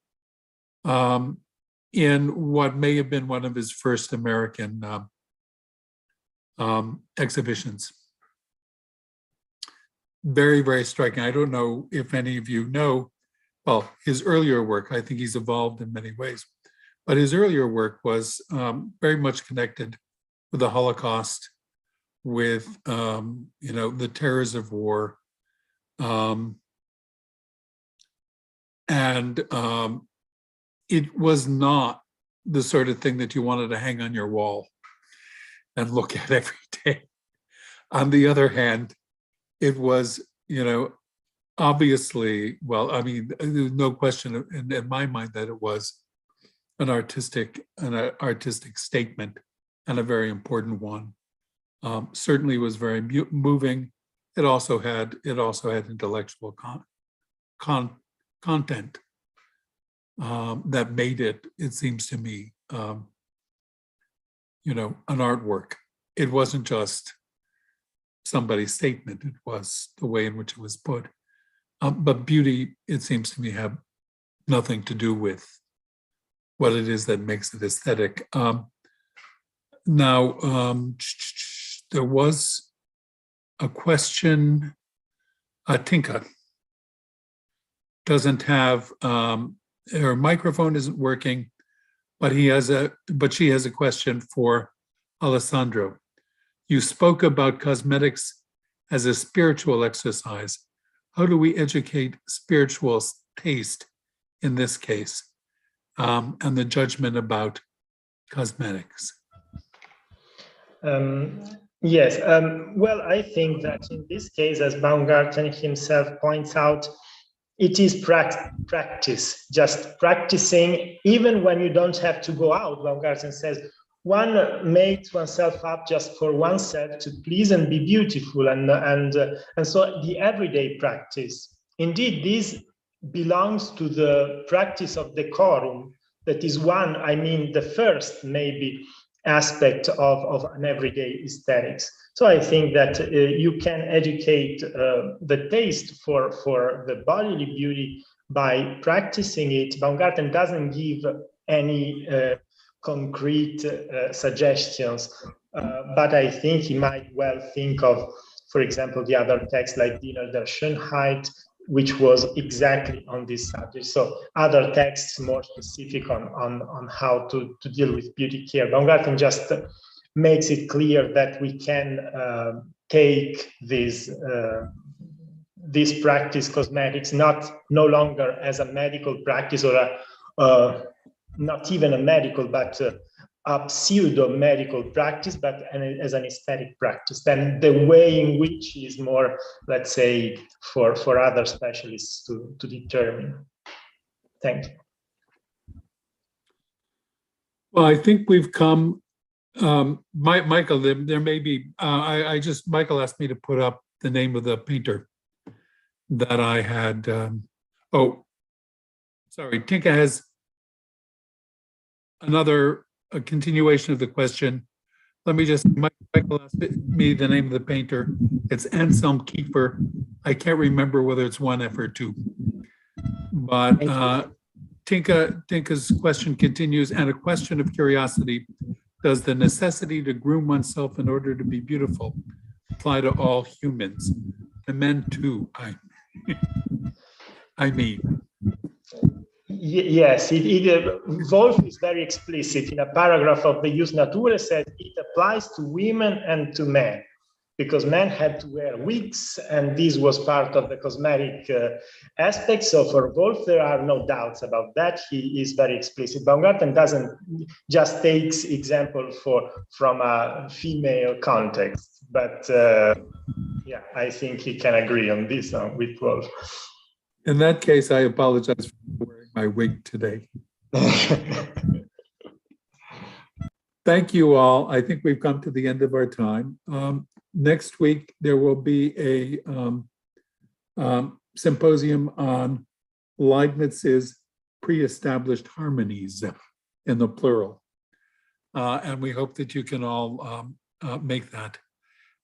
S1: in what may have been one of his first American exhibitions. Very, very striking. I don't know if any of you know, well, his earlier work. I think he's evolved in many ways. but his earlier work was very much connected with the Holocaust, with the terrors of war, and it was not the sort of thing that you wanted to hang on your wall and look at every day. On the other hand, it was, obviously, well, I mean, there's no question in my mind that it was an artistic statement, and a very important one. Certainly was very moving. It also had intellectual content that made it seems to me, an artwork. It wasn't just somebody's statement, it was the way in which it was put. But beauty, it seems to me, have nothing to do with what it is that makes it aesthetic. Now, there was a question. Tinka doesn't have, her microphone isn't working, but she has a question for Alessandro. You spoke about cosmetics as a spiritual exercise. How do we educate spiritual taste in this case, and the judgment about cosmetics?
S4: Yes, well, I think that in this case, as Baumgarten himself points out, it is practice, just practicing, even when you don't have to go out. Baumgarten says, one makes oneself up just for oneself to please and be beautiful, and so the everyday practice. Indeed, this belongs to the practice of decorum. That is the first maybe aspect of an everyday aesthetics. So I think that you can educate the taste for the bodily beauty by practicing it. Baumgarten doesn't give any concrete suggestions, but I think he might well think of, for example, the other text like Diener der Schönheit, which was exactly on this subject. So other texts more specific on how to deal with beauty care. Baumgarten just makes it clear that we can take this practice, cosmetics, no longer as a medical practice or not even a medical, but a pseudo-medical practice, but as an aesthetic practice. Then the way in which is more, let's say, for other specialists to determine. Thank you.
S1: Well, I think we've come, Michael, there may be, Michael asked me to put up the name of the painter that I had, Tinka has a continuation of the question. Let me just, Michael asked me the name of the painter. It's Anselm Kiefer. I can't remember whether it's one F or two. But Tinka's question continues, and a question of curiosity. Does the necessity to groom oneself in order to be beautiful apply to all humans? To men too, I mean.
S4: Yes, Wolf is very explicit in a paragraph of the Jus Naturae, says it applies to women and to men, because men had to wear wigs, and this was part of the cosmetic aspect. So for Wolf, there are no doubts about that. He is very explicit. Baumgarten doesn't just takes example from a female context, but yeah, I think he can agree on this with Wolf.
S1: In that case, I apologize for wearing my wig today. Thank you all. I think we've come to the end of our time. Next week, there will be a symposium on Leibniz's pre-established harmonies in the plural. And we hope that you can all make that.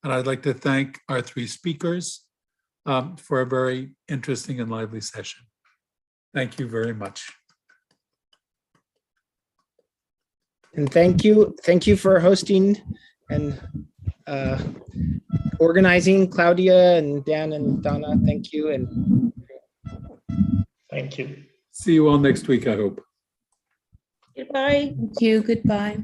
S1: And I'd like to thank our three speakers for a very interesting and lively session. Thank you very much.
S2: And thank you for hosting and organizing, Claudia and Dan and Donna. Thank you. And
S4: thank you.
S1: See you all next week, I hope.
S6: Goodbye.
S3: Thank you. Goodbye.